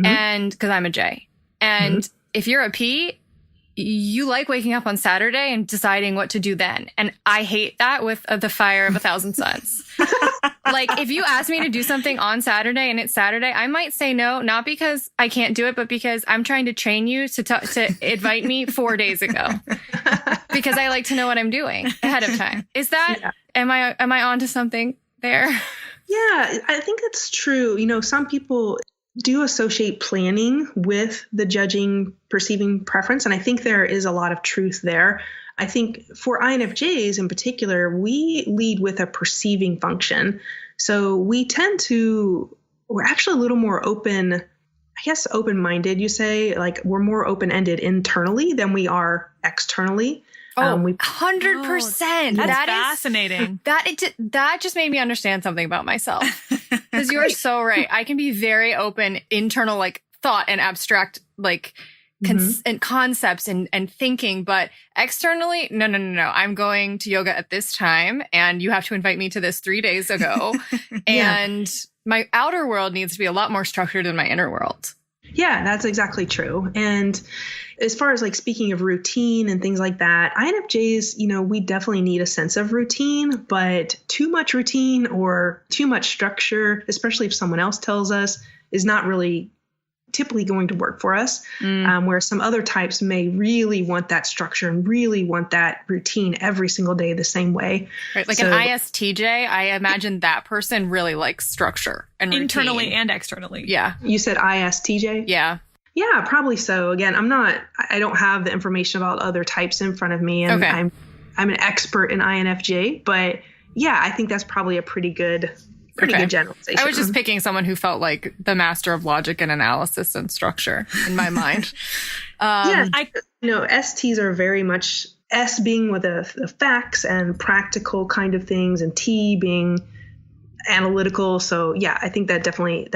And because I'm a J. And if you're a P, you like waking up on Saturday and deciding what to do then. And I hate that with the fire of 1,000 suns. Like, if you ask me to do something on Saturday and it's Saturday, I might say no, not because I can't do it, but because I'm trying to train you to invite me 4 days ago. Because I like to know what I'm doing ahead of time. Is that, am I onto something there? Yeah, I think that's true. Some people do associate planning with the judging, perceiving preference. And I think there is a lot of truth there. I think for INFJs in particular, we lead with a perceiving function. So we're actually a little more open-minded, you say, like we're more open-ended internally than we are externally. 100%. That's fascinating. That just made me understand something about myself. Because you are so right. I can be very open, internal, like thought and abstract, like and concepts and thinking, but externally, no. I'm going to yoga at this time, and you have to invite me to this 3 days ago. And my outer world needs to be a lot more structured than my inner world. Yeah, that's exactly true. And as far as like speaking of routine and things like that, INFJs, we definitely need a sense of routine, but too much routine or too much structure, especially if someone else tells us, is not really typically going to work for us. Where some other types may really want that structure and really want that routine every single day the same way. Right. Like an ISTJ, I imagine that person really likes structure and routine. Internally and externally. Yeah. You said ISTJ? Yeah. Yeah, probably so. Again, I don't have the information about other types in front of me, and I'm an expert in INFJ, but yeah, I think that's probably a pretty good generalization. I was just picking someone who felt like the master of logic and analysis and structure in my mind. STs are very much S being with the facts and practical kind of things, and T being analytical. So yeah, I think that definitely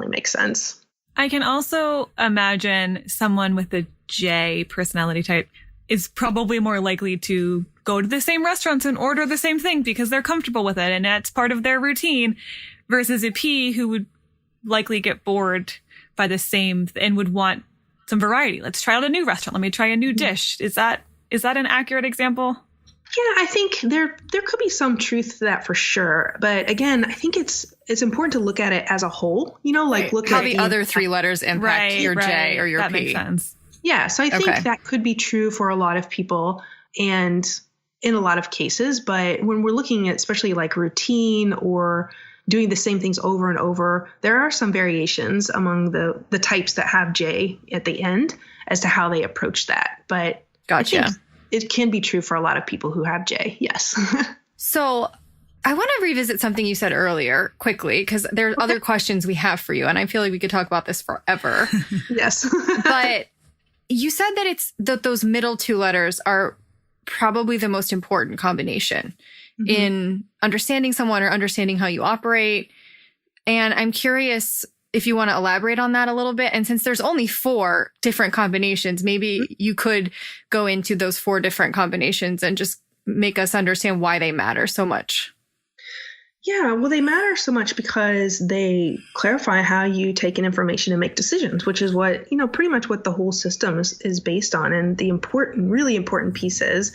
makes sense. I can also imagine someone with a J personality type is probably more likely to go to the same restaurants and order the same thing because they're comfortable with it and that's part of their routine, versus a P who would likely get bored by the same and would want some variety. Let's try out a new restaurant. Let me try a new dish. Is that an accurate example? Yeah, I think there could be some truth to that for sure. But again, I think it's important to look at it as a whole, like look how at the other three letters impact your J or your that P. Makes sense. Yeah, so I think that could be true for a lot of people and in a lot of cases. But when we're looking at especially like routine or doing the same things over and over, there are some variations among the types that have J at the end as to how they approach that. But gotcha. I think it can be true for a lot of people who have J. Yes. So I want to revisit something you said earlier quickly, because there are other questions we have for you. And I feel like we could talk about this forever. Yes. But you said that those middle two letters are probably the most important combination in understanding someone or understanding how you operate. And I'm curious if you want to elaborate on that a little bit. And since there's only 4 different combinations, maybe you could go into those 4 different combinations and just make us understand why they matter so much. Yeah, well, they matter so much because they clarify how you take in information and make decisions, which is what, pretty much what the whole system is based on, and the really important pieces.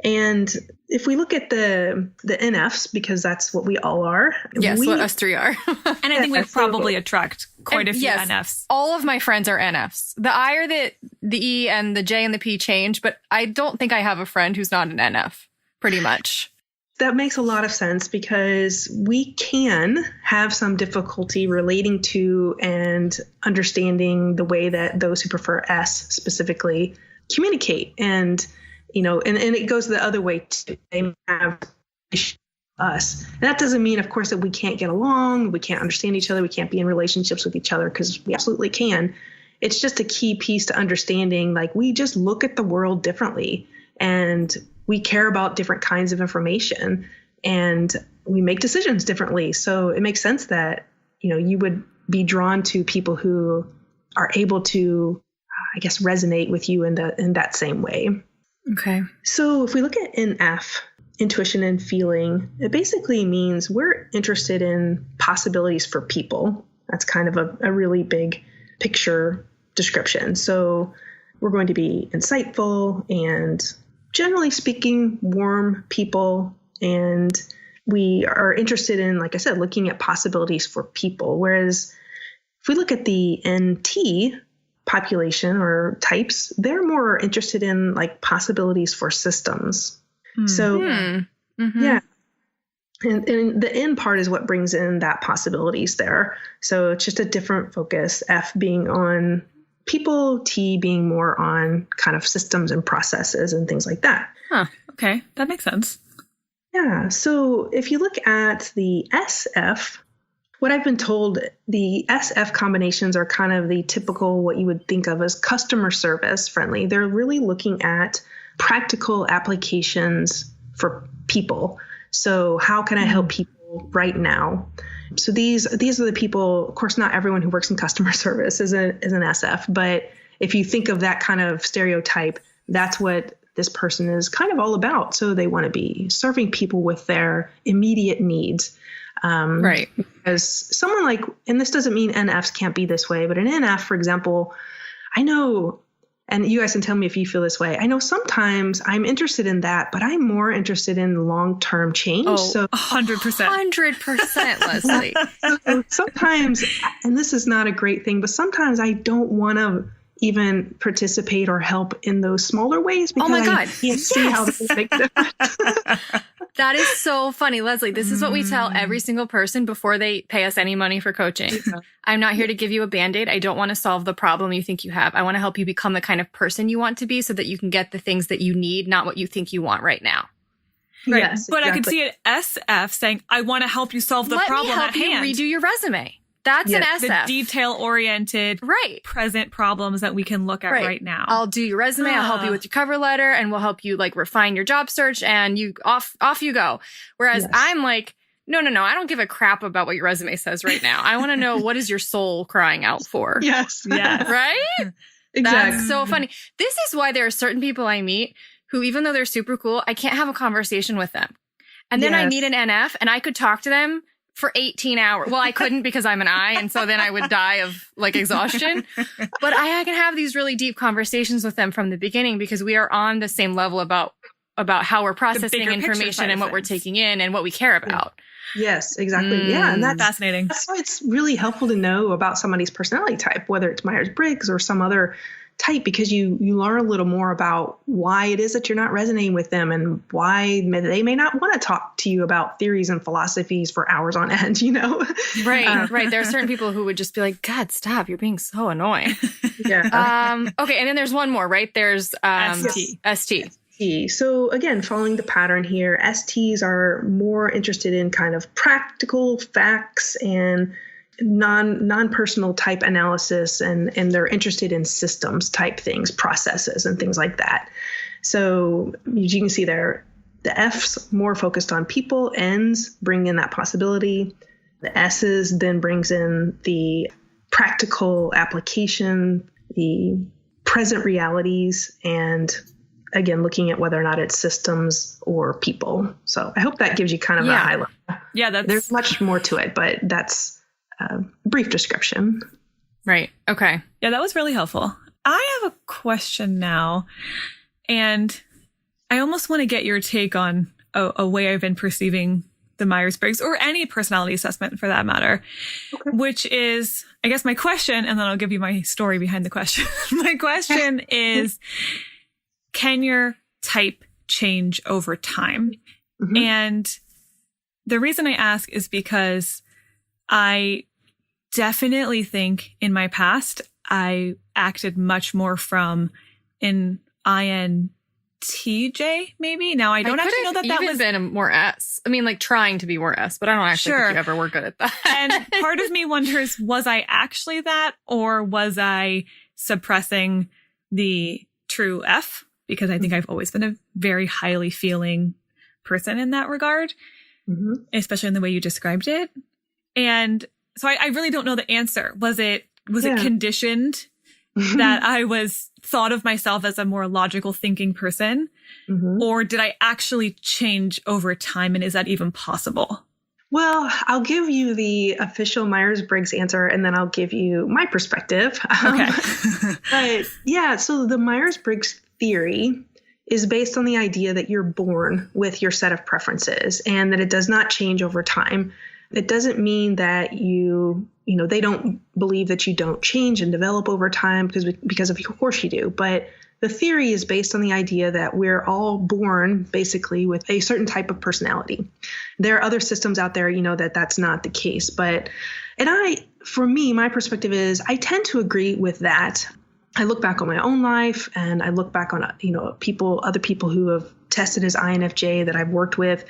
And if we look at the NFs, because that's what we all are. Yes, what us 3 are. And I think we probably attract quite a few NFs. All of my friends are NFs. The I or the E and the J and the P change, but I don't think I have a friend who's not an NF, pretty much. That makes a lot of sense because we can have some difficulty relating to and understanding the way that those who prefer S specifically communicate. And and it goes the other way too. They have us. And that doesn't mean, of course, that we can't get along, we can't understand each other, we can't be in relationships with each other, because we absolutely can. It's just a key piece to understanding, like, we just look at the world differently and we care about different kinds of information and we make decisions differently. So it makes sense that, you would be drawn to people who are able to, I guess, resonate with you in that same way. Okay. So if we look at NF, intuition and feeling, it basically means we're interested in possibilities for people. That's kind of a really big picture description. So we're going to be insightful and, generally speaking, warm people. And we are interested in, like I said, looking at possibilities for people. Whereas if we look at the NT population or types, they're more interested in like possibilities for systems. So yeah. And the N part is what brings in that possibilities there. So it's just a different focus, F being on people, T being more on kind of systems and processes and things like that. Huh. Okay. That makes sense. Yeah. So if you look at the SF, what I've been told, the SF combinations are kind of the typical, what you would think of as customer service friendly. They're really looking at practical applications for people. So how can I help people right now? So these are the people, of course, not everyone who works in customer service is an SF, but if you think of that kind of stereotype, that's what this person is kind of all about. So they want to be serving people with their immediate needs. Right. Because someone like, and this doesn't mean NFs can't be this way, but an NF, for example, I know, and you guys can tell me if you feel this way. I know sometimes I'm interested in that, but I'm more interested in long-term change. Oh, so 100%. 100%, Leslie. So sometimes, and this is not a great thing, but sometimes I don't want to even participate or help in those smaller ways because I can't see how they make a difference. That is so funny, Leslie. This is what we tell every single person before they pay us any money for coaching. Yeah. I'm not here to give you a Band-Aid. I don't want to solve the problem you think you have. I want to help you become the kind of person you want to be so that you can get the things that you need, not what you think you want right now. Right. Yes, but exactly. I could see it SF saying, I want to help you solve the problem at hand. Let me help you redo your resume. That's an SF. The detail-oriented, present problems that we can look at right now. I'll do your resume. I'll help you with your cover letter, and we'll help you like refine your job search, and you off you go. Whereas I'm like, no. I don't give a crap about what your resume says right now. I want to know what is your soul crying out for. Yes. Right? Exactly. That's so funny. This is why there are certain people I meet who, even though they're super cool, I can't have a conversation with them. And then I meet an NF and I could talk to them for 18 hours. Well, I couldn't because I'm an I. And so then I would die of like exhaustion. But I can have these really deep conversations with them from the beginning because we are on the same level about how we're processing information and what we're taking in and what we care about. Yes, exactly. Yeah. And that's fascinating. That's why it's really helpful to know about somebody's personality type, whether it's Myers Briggs or some other type, because you learn a little more about why it is that you're not resonating with them and why they may not want to talk to you about theories and philosophies for hours on end, Right, right. There are certain people who would just be like, God, stop. You're being so annoying. Yeah. Okay. And then there's one more, right? There's ST. So again, following the pattern here, STs are more interested in kind of practical facts and non-personal type analysis, and they're interested in systems type things, processes and things like that. So you can see there, the F's more focused on people, N's bring in that possibility. The S's then brings in the practical application, the present realities, and again, looking at whether or not it's systems or people. So I hope that gives you kind of a high level. Yeah, there's much more to it, but that's a brief description. Right. Okay. Yeah, that was really helpful. I have a question now, and I almost want to get your take on a way I've been perceiving the Myers-Briggs or any personality assessment for that matter, which is, I guess my question, and then I'll give you my story behind the question. My question is, can your type change over time? Mm-hmm. And the reason I ask is because I definitely think in my past, I acted much more from an INTJ, maybe. Now, I don't actually know that was been a more S. I mean, like trying to be more S, but I don't actually think you ever were good at that. And part of me wonders, was I actually that, or was I suppressing the true F? Because I think I've always been a very highly feeling person in that regard, especially in the way you described it. And so I really don't know the answer. Was it conditioned that I thought of myself as a more logical thinking person? Or did I actually change over time? And is that even possible? Well, I'll give you the official Myers-Briggs answer, and then I'll give you my perspective. Okay. But yeah, so the Myers-Briggs theory is based on the idea that you're born with your set of preferences and that it does not change over time. It doesn't mean that they don't believe that you don't change and develop over time, because of course you do. But the theory is based on the idea that we're all born basically with a certain type of personality. There are other systems out there, that's not the case. For me, my perspective is I tend to agree with that. I look back on my own life and I look back on, other people who have tested as INFJ that I've worked with.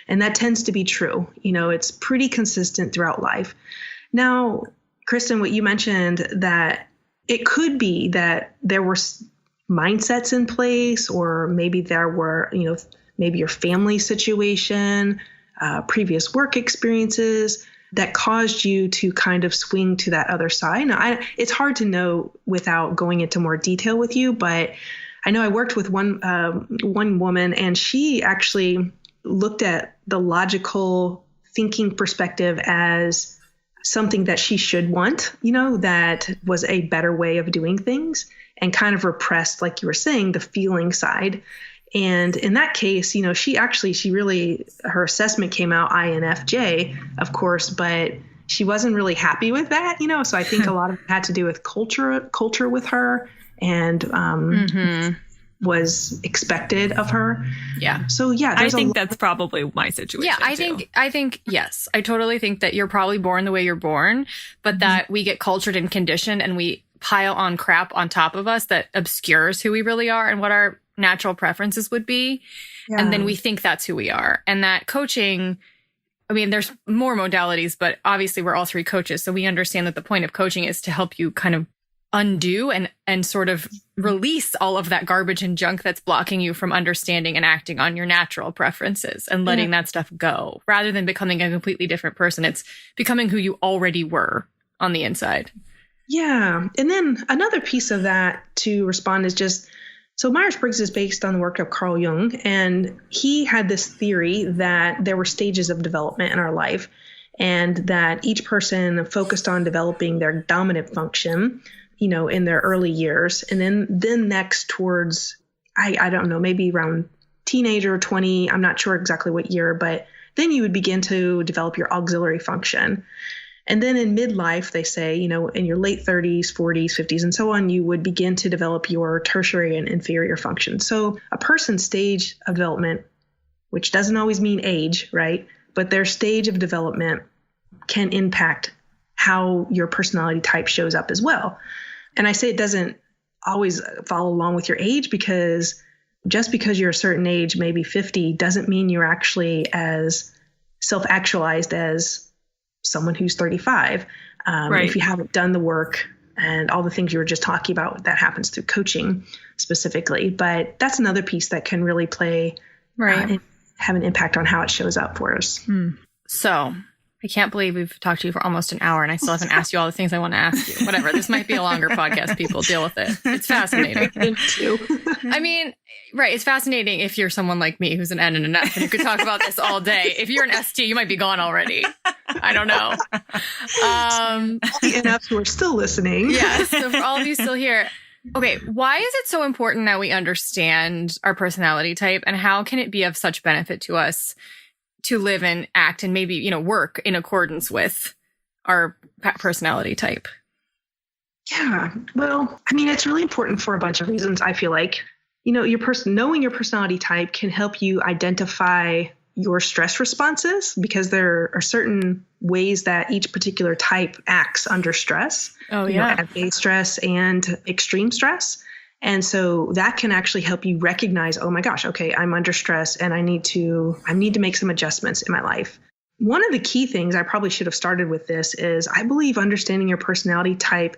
And that tends to be true. It's pretty consistent throughout life. Now, Kristen, what you mentioned, that it could be that there were mindsets in place, or maybe there were, maybe your family situation, previous work experiences that caused you to kind of swing to that other side. Now, it's hard to know without going into more detail with you, but I know I worked with one woman, and she actually looked at the logical thinking perspective as something that she should want, that was a better way of doing things, and kind of repressed, like you were saying, the feeling side. And in that case, she really, her assessment came out INFJ, of course, but she wasn't really happy with that, so I think a lot of it had to do with culture with her, and was expected of her. Yeah. So yeah, I think that's probably my situation. Yeah, I think yes, I totally think that you're probably born the way you're born, but that we get cultured and conditioned, and we pile on crap on top of us that obscures who we really are and what our natural preferences would be. Yeah. And then we think that's who we are. And that coaching, I mean, there's more modalities, but obviously we're all three coaches. So we understand that the point of coaching is to help you kind of undo and sort of release all of that garbage and junk that's blocking you from understanding and acting on your natural preferences and letting that stuff go, rather than becoming a completely different person. It's becoming who you already were on the inside. Yeah. And then another piece of that to respond is just, so Myers Briggs is based on the work of Carl Jung, and he had this theory that there were stages of development in our life, and that each person focused on developing their dominant function, in their early years. And then next towards, I don't know, maybe around teenager, 20, I'm not sure exactly what year, but then you would begin to develop your auxiliary function. And then in midlife, they say, in your late 30s, 40s, 50s, and so on, you would begin to develop your tertiary and inferior function. So a person's stage of development, which doesn't always mean age, right? But their stage of development can impact how your personality type shows up as well. And I say it doesn't always follow along with your age, because just because you're a certain age, maybe 50, doesn't mean you're actually as self-actualized as someone who's 35. Right. If you haven't done the work and all the things you were just talking about, that happens through coaching specifically. But that's another piece that can really play, right, have an impact on how it shows up for us. So I can't believe we've talked to you for almost an hour and I still haven't asked you all the things I want to ask you. Whatever. This might be a longer podcast. People deal with it. It's fascinating. I mean, right. It's fascinating if you're someone like me who's an N and an F and you could talk about this all day. If you're an ST, you might be gone already. I don't know. The NFs who are still listening. Yeah. So for all of you still here. Okay. Why is it so important that we understand our personality type, and how can it be of such benefit to us to live and act and maybe, work in accordance with our personality type? Yeah. Well, I mean, it's really important for a bunch of reasons, I feel like. Knowing your personality type can help you identify your stress responses, because there are certain ways that each particular type acts under stress. Oh, yeah. Everyday stress and extreme stress. And so that can actually help you recognize, oh my gosh, okay, I'm under stress and I need to make some adjustments in my life. One of the key things, I probably should have started with this, is I believe understanding your personality type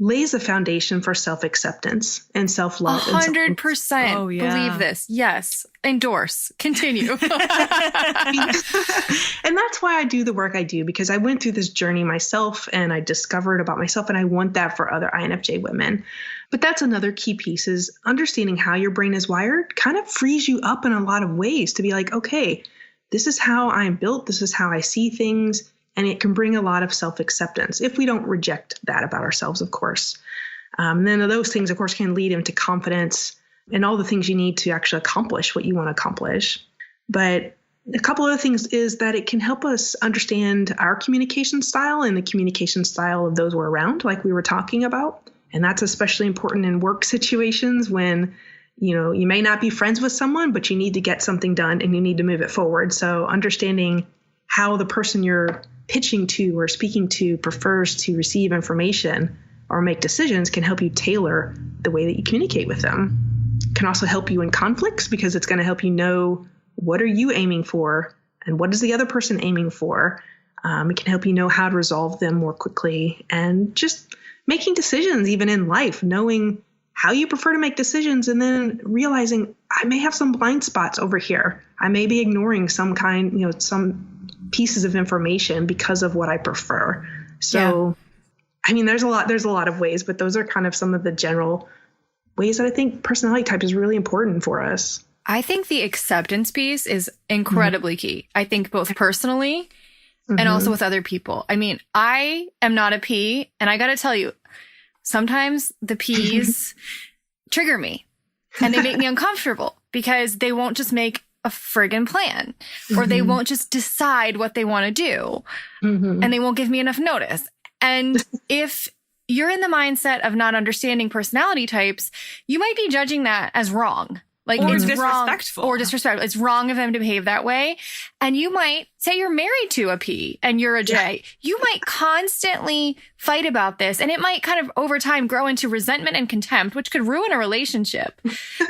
lays a foundation for self-acceptance and self-love. 100%. Oh, yeah. Believe this. Yes. Endorse. Continue. And that's why I do the work I do, because I went through this journey myself and I discovered about myself, and I want that for other INFJ women. But that's another key piece, is understanding how your brain is wired kind of frees you up in a lot of ways to be like, okay, this is how I'm built. This is how I see things. And it can bring a lot of self-acceptance if we don't reject that about ourselves, of course. Then those things, of course, can lead into confidence and all the things you need to actually accomplish what you want to accomplish. But a couple other things is that it can help us understand our communication style and the communication style of those we're around, like we were talking about. And that's especially important in work situations when, you may not be friends with someone, but you need to get something done and you need to move it forward. So understanding how the person you're pitching to or speaking to prefers to receive information or make decisions can help you tailor the way that you communicate with them. It can also help you in conflicts, because it's going to help you know, what are you aiming for and what is the other person aiming for. It can help you know how to resolve them more quickly, and just making decisions even in life, knowing how you prefer to make decisions, and then realizing I may have some blind spots over here. I may be ignoring some pieces of information because of what I prefer. So, I mean, there's a lot of ways, but those are kind of some of the general ways that I think personality type is really important for us. I think the acceptance piece is incredibly key. I think both personally and also with other people. I mean, I am not a P, and I got to tell you, sometimes the Ps trigger me and they make me uncomfortable, because they won't just make a friggin' plan, or they won't just decide what they want to do, and they won't give me enough notice. And if you're in the mindset of not understanding personality types, you might be judging that as wrong. Like, or it's disrespectful. Wrong or disrespectful. It's wrong of them to behave that way. And you might say you're married to a P and you're a J. Yeah. You might constantly fight about this, and it might kind of over time grow into resentment and contempt, which could ruin a relationship.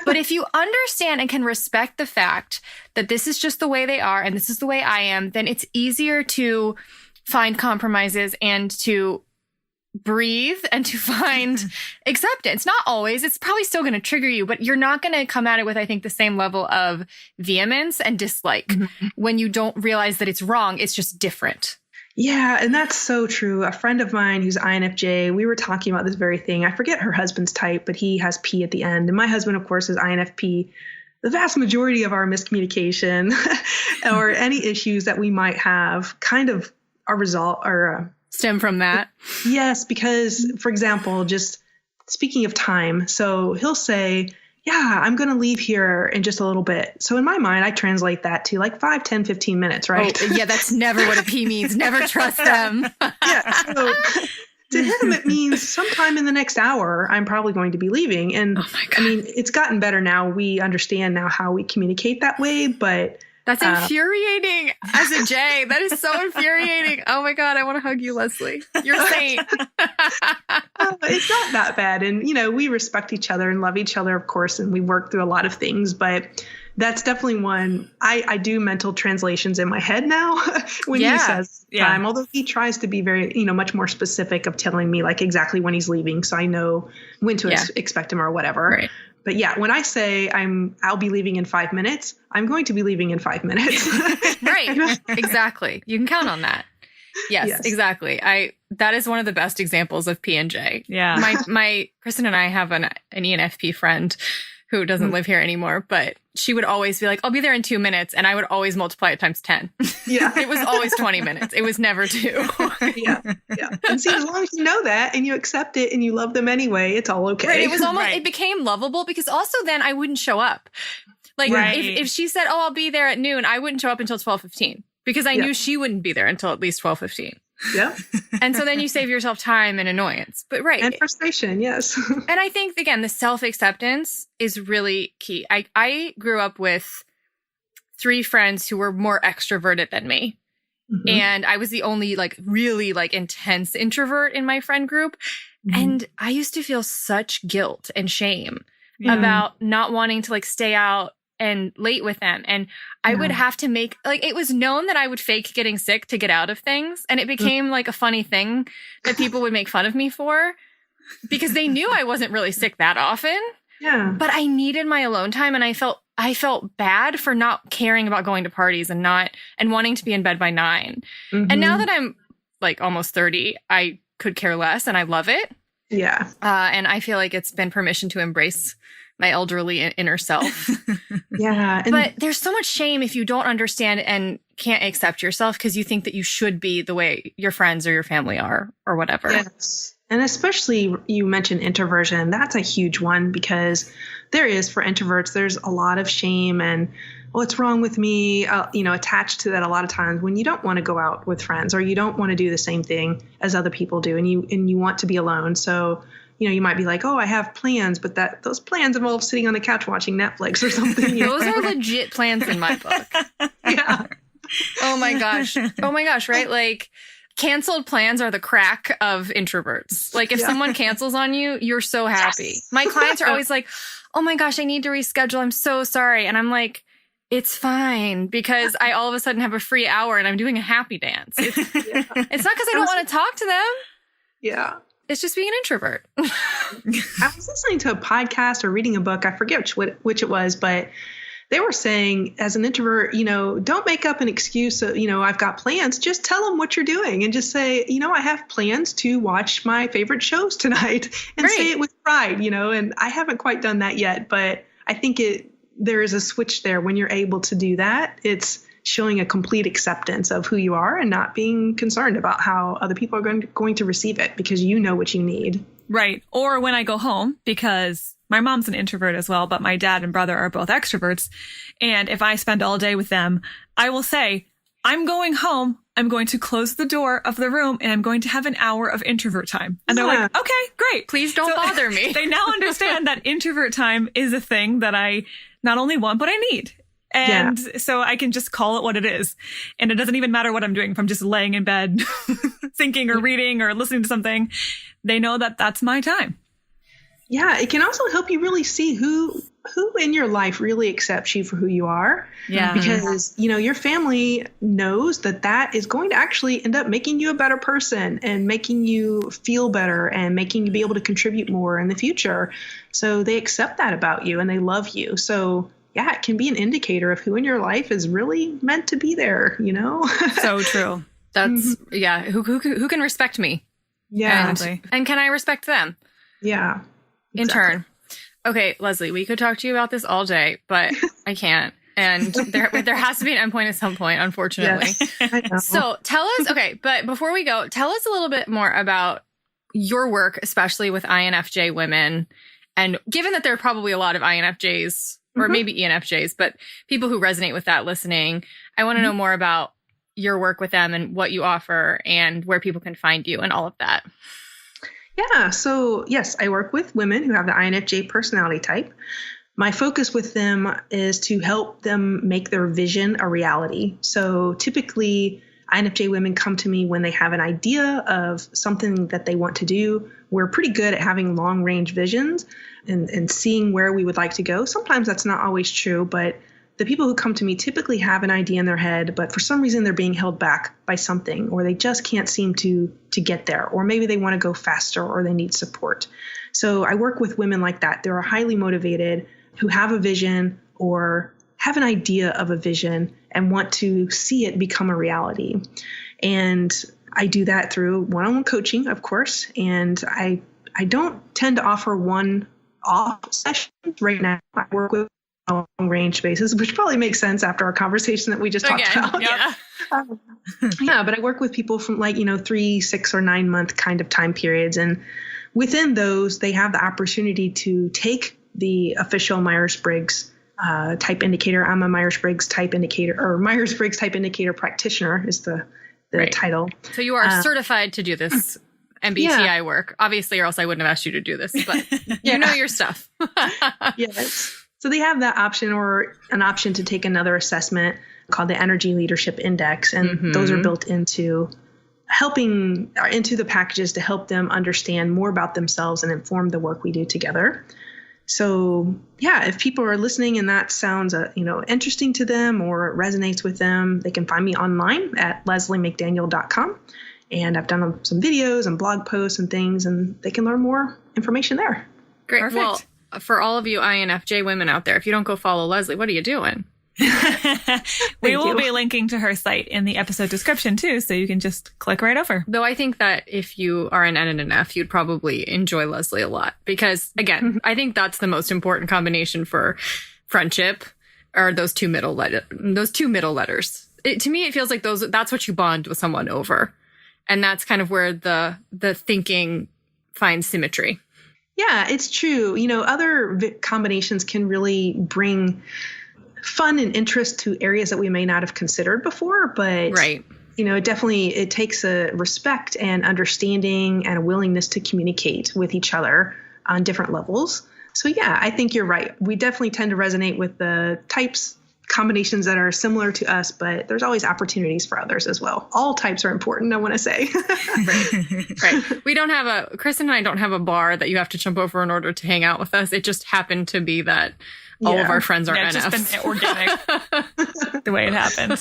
But if you understand and can respect the fact that this is just the way they are and this is the way I am, then it's easier to find compromises and to breathe and to find acceptance. Not always. It's probably still going to trigger you, but you're not going to come at it with, I think, the same level of vehemence and dislike when you don't realize that it's wrong. It's just different. Yeah, and that's so true. A friend of mine who's INFJ, we were talking about this very thing. I forget her husband's type, but he has P at the end. And my husband, of course, is INFP. The vast majority of our miscommunication or any issues that we might have kind of stem from that. Yes, because, for example, just speaking of time, so he'll say, yeah, I'm going to leave here in just a little bit. So in my mind, I translate that to like 5, 10, 15 minutes, right? Oh, yeah, that's never what a P means. Never trust them. Yeah. So to him, it means sometime in the next hour, I'm probably going to be leaving. And oh my God. I mean, it's gotten better now. We understand now how we communicate that way, but that's infuriating as a J. That is so infuriating. Oh my God, I want to hug you, Leslie. You're a saint. It's not that bad. And, we respect each other and love each other, of course, and we work through a lot of things. But that's definitely one. I do mental translations in my head now when he says time, although he tries to be very, much more specific of telling me like exactly when he's leaving. So I know when to expect him or whatever. Right. But yeah, when I say I'll be leaving in 5 minutes, I'm going to be leaving in 5 minutes. Right. Exactly. You can count on that. Yes, exactly. That is one of the best examples of P and J. Yeah. My Kristen and I have an ENFP friend who doesn't live here anymore, but she would always be like, I'll be there in 2 minutes. And I would always multiply it times 10. Yeah. It was always 20 minutes. It was never 2. Yeah. And see, as long as you know that and you accept it and you love them anyway, it's all okay. Right. It was almost, it became lovable because also then I wouldn't show up. Like if she said, oh, I'll be there at noon, I wouldn't show up until 12:15 because I knew she wouldn't be there until at least 12:15. Yeah. And so then you save yourself time and annoyance. But and frustration, yes. And I think, again, the self-acceptance is really key. I grew up with 3 friends who were more extroverted than me. Mm-hmm. And I was the only really intense introvert in my friend group. Mm-hmm. And I used to feel such guilt and shame about not wanting to stay out and late with them. And I would have to make, it was known that I would fake getting sick to get out of things. And it became a funny thing that people would make fun of me for because they knew I wasn't really sick that often. Yeah. But I needed my alone time. And I felt bad for not caring about going to parties and wanting to be in bed by 9. Mm-hmm. And now that I'm almost 30, I could care less and I love it. Yeah. And I feel like it's been permission to embrace my elderly inner self. Yeah. But there's so much shame if you don't understand and can't accept yourself because you think that you should be the way your friends or your family are or whatever. Yes. And especially you mentioned introversion. That's a huge one because there is for introverts, there's a lot of shame and what's wrong with me, attached to that a lot of times when you don't want to go out with friends or you don't want to do the same thing as other people do and you want to be alone. So you might be like, oh, I have plans, but those plans involve sitting on the couch watching Netflix or something. Those are legit plans in my book. Yeah. Oh my gosh, right? Canceled plans are the crack of introverts. If someone cancels on you, you're so happy. Yes. My clients are always like, oh my gosh, I need to reschedule. I'm so sorry. And I'm like, it's fine because I all of a sudden have a free hour and I'm doing a happy dance. It's not because I don't want to talk to them. Yeah. It's just being an introvert. I was listening to a podcast or reading a book. I forget which it was, but they were saying as an introvert, don't make up an excuse. I've got plans. Just tell them what you're doing and just say, I have plans to watch my favorite shows tonight and say it with pride, and I haven't quite done that yet, but I think there is a switch there when you're able to do that. It's showing a complete acceptance of who you are and not being concerned about how other people are going to receive it because you know what you need. Right. Or when I go home, because my mom's an introvert as well, but my dad and brother are both extroverts. And if I spend all day with them, I will say, I'm going home. I'm going to close the door of the room and I'm going to have an hour of introvert time. And they're like, okay, great. Please don't bother me. They now understand that introvert time is a thing that I not only want, but I need. And so I can just call it what it is. And it doesn't even matter what I'm doing. If I'm just laying in bed, thinking or reading or listening to something, they know that that's my time. Yeah. It can also help you really see who in your life really accepts you for who you are. Yeah. Because, your family knows that is going to actually end up making you a better person and making you feel better and making you be able to contribute more in the future. So they accept that about you and they love you. So it can be an indicator of who in your life is really meant to be there, So true. That's, yeah. Who can respect me? Yeah. And can I respect them? Yeah. In turn. Okay, Leslie, we could talk to you about this all day, but I can't. And there has to be an endpoint at some point, unfortunately. Yes, I know. So tell us, okay, but before we go, tell us a little bit more about your work, especially with INFJ women. And given that there are probably a lot of INFJs, or maybe ENFJs, but people who resonate with that listening, I want to know more about your work with them and what you offer and where people can find you and all of that. Yeah. So yes, I work with women who have the INFJ personality type. My focus with them is to help them make their vision a reality. So typically, INFJ women come to me when they have an idea of something that they want to do. We're pretty good at having long range visions and seeing where we would like to go. Sometimes that's not always true, but the people who come to me typically have an idea in their head, but for some reason they're being held back by something, or they just can't seem to get there, or maybe they want to go faster, or they need support. So I work with women like that. They're highly motivated, who have a vision or have an idea of a vision and want to see it become a reality. And I do that through one-on-one coaching, of course. And I don't tend to offer one-off sessions right now. I work with long-range basis, which probably makes sense after our conversation that we just talked about. Yeah. Yeah, but I work with people from 3, 6, or 9 month kind of time periods. And within those, they have the opportunity to take the official Myers Briggs Type Indicator. I'm a Myers Briggs Type Indicator, or Myers Briggs Type Indicator practitioner is the title. So you are certified to do this MBTI work, obviously, or else I wouldn't have asked you to do this, but you know your stuff. Yes. So they have that option, or an option to take another assessment called the Energy Leadership Index. And those are built into the packages to help them understand more about themselves and inform the work we do together. So yeah, if people are listening and that sounds, interesting to them or it resonates with them, they can find me online at lesliemcdaniel.com. And I've done some videos and blog posts and things, and they can learn more information there. Great. Perfect. Well, for all of you INFJ women out there, if you don't go follow Leslie, what are you doing? We will be linking to her site in the episode description too, so you can just click right over. Though I think that if you are an N and an F, you'd probably enjoy Leslie a lot because, again, I think that's the most important combination for friendship, are those two middle letters. To me, it feels like that's what you bond with someone over, and that's kind of where the thinking finds symmetry. Yeah, it's true. Other combinations can really bring fun and interest to areas that we may not have considered before, but right. It takes a respect and understanding and a willingness to communicate with each other on different levels. So yeah, I think you're right. We definitely tend to resonate with the combinations that are similar to us, but there's always opportunities for others as well. All types are important, I want to say. Right. We don't have Kristen and I don't have a bar that you have to jump over in order to hang out with us. It just happened to be that all of our friends are NFs. It's just been organic the way it happened.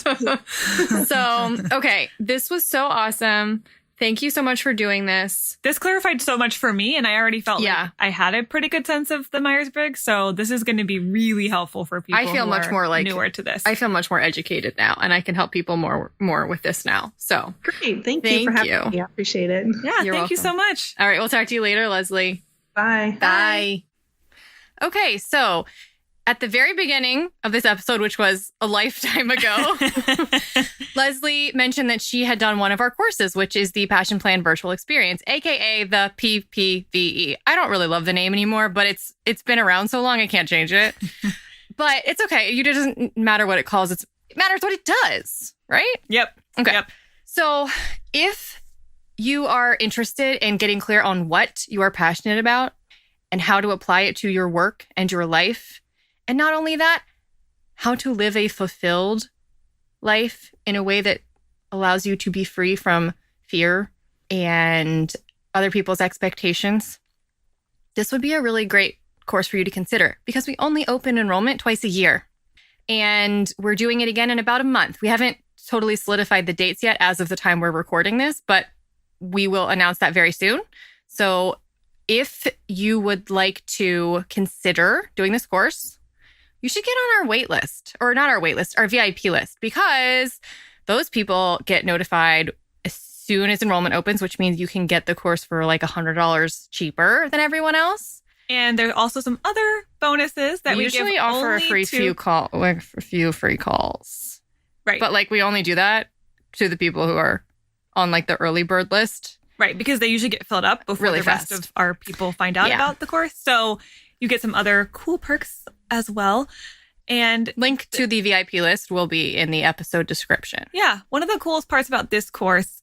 So, okay. This was so awesome. Thank you so much for doing this. This clarified so much for me, and I already felt like I had a pretty good sense of the Myers-Briggs, so this is going to be really helpful for people I feel who much are more newer to this. I feel much more educated now, and I can help people more with this now. So great. Thank you for having me. I appreciate it. Yeah, thank you so much. All right, we'll talk to you later, Leslie. Bye. Bye. Okay, so at the very beginning of this episode, which was a lifetime ago, Leslie mentioned that she had done one of our courses, which is the Passion Plan Virtual Experience, aka the PPVE. I don't really love the name anymore, but it's been around so long I can't change it. But it's okay. It doesn't matter what it calls. It matters what it does, right? Yep. Okay. Yep. So if you are interested in getting clear on what you are passionate about and how to apply it to your work and your life, and not only that, how to live a fulfilled life in a way that allows you to be free from fear and other people's expectations, this would be a really great course for you to consider because we only open enrollment twice a year. And we're doing it again in about a month. We haven't totally solidified the dates yet as of the time we're recording this, but we will announce that very soon. So if you would like to consider doing this course, you should get on our wait list, or not our wait list, our VIP list, because those people get notified as soon as enrollment opens, which means you can get the course for like $100 cheaper than everyone else. And there's also some other bonuses that We we give usually offer a only few free calls. Right. But like we only do that to the people who are on like the early bird list. Right, because they usually get filled up before Really the rest fast. of our people find out about the course. So you get some other cool perks as well. And Link to the VIP list will be in the episode description. yeah, one of the coolest parts about this course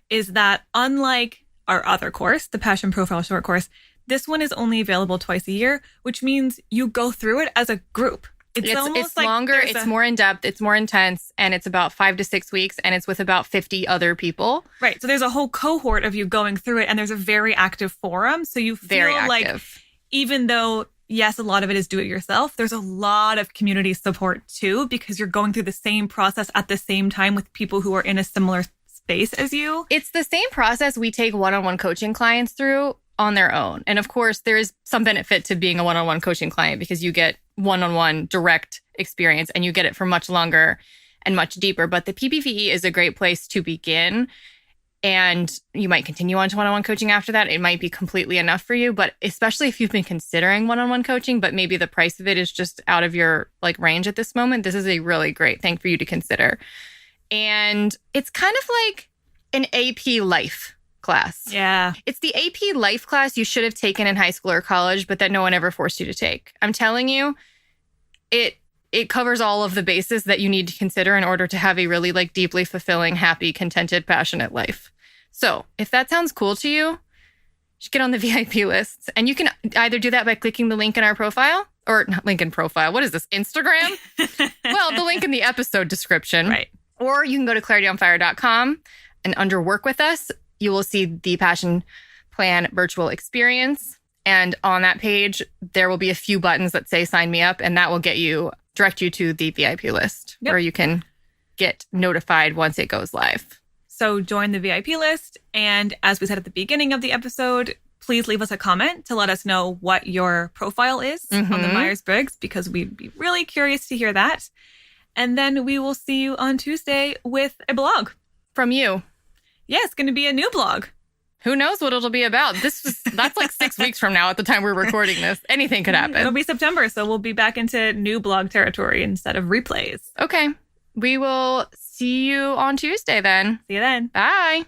is that unlike our other course, the Passion Profile Short Course, this one is only available twice a year, which means you go through it as a group. It's longer, it's more in depth, it's more intense, and it's about 5 to 6 weeks, and it's with about 50 other people. Right. So there's a whole cohort of you going through it, and there's a very active forum. So you feel like even though, yes, a lot of it is do it yourself, there's a lot of community support too, because you're going through the same process at the same time with people who are in a similar space as you. It's the same process we take one-on-one coaching clients through on their own. And of course, there is some benefit to being a one-on-one coaching client because you get one-on-one direct experience and you get it for much longer and much deeper. But the PPVE is a great place to begin. And you might continue on to one-on-one coaching after that. It might be completely enough for you, but especially if you've been considering one-on-one coaching, but maybe the price of it is just out of your like range at this moment, this is a really great thing for you to consider. And it's kind of like an AP life class. Yeah. It's the AP life class you should have taken in high school or college, but that no one ever forced you to take. I'm telling you, it covers all of the bases that you need to consider in order to have a really like deeply fulfilling, happy, contented, passionate life. So if that sounds cool to you, you should get on the VIP lists. And you can either do that by clicking the link in our profile, or not link in profile. What is this, Instagram? Well, the link in the episode description. Right. Or you can go to clarityonfire.com and under work with us, you will see the Passion Plan virtual experience. And on that page, there will be a few buttons that say sign me up, and that will direct you to the VIP list where you can get notified once it goes live. So join the VIP list. And as we said at the beginning of the episode, please leave us a comment to let us know what your profile is on the Myers Briggs, because we'd be really curious to hear that. And then we will see you on Tuesday with a blog. From you. Yeah, it's going to be a new blog. Who knows what it'll be about? That's like 6 weeks from now at the time we're recording this. Anything could happen. It'll be September, so we'll be back into new blog territory instead of replays. Okay. We will see you on Tuesday then. See you then. Bye.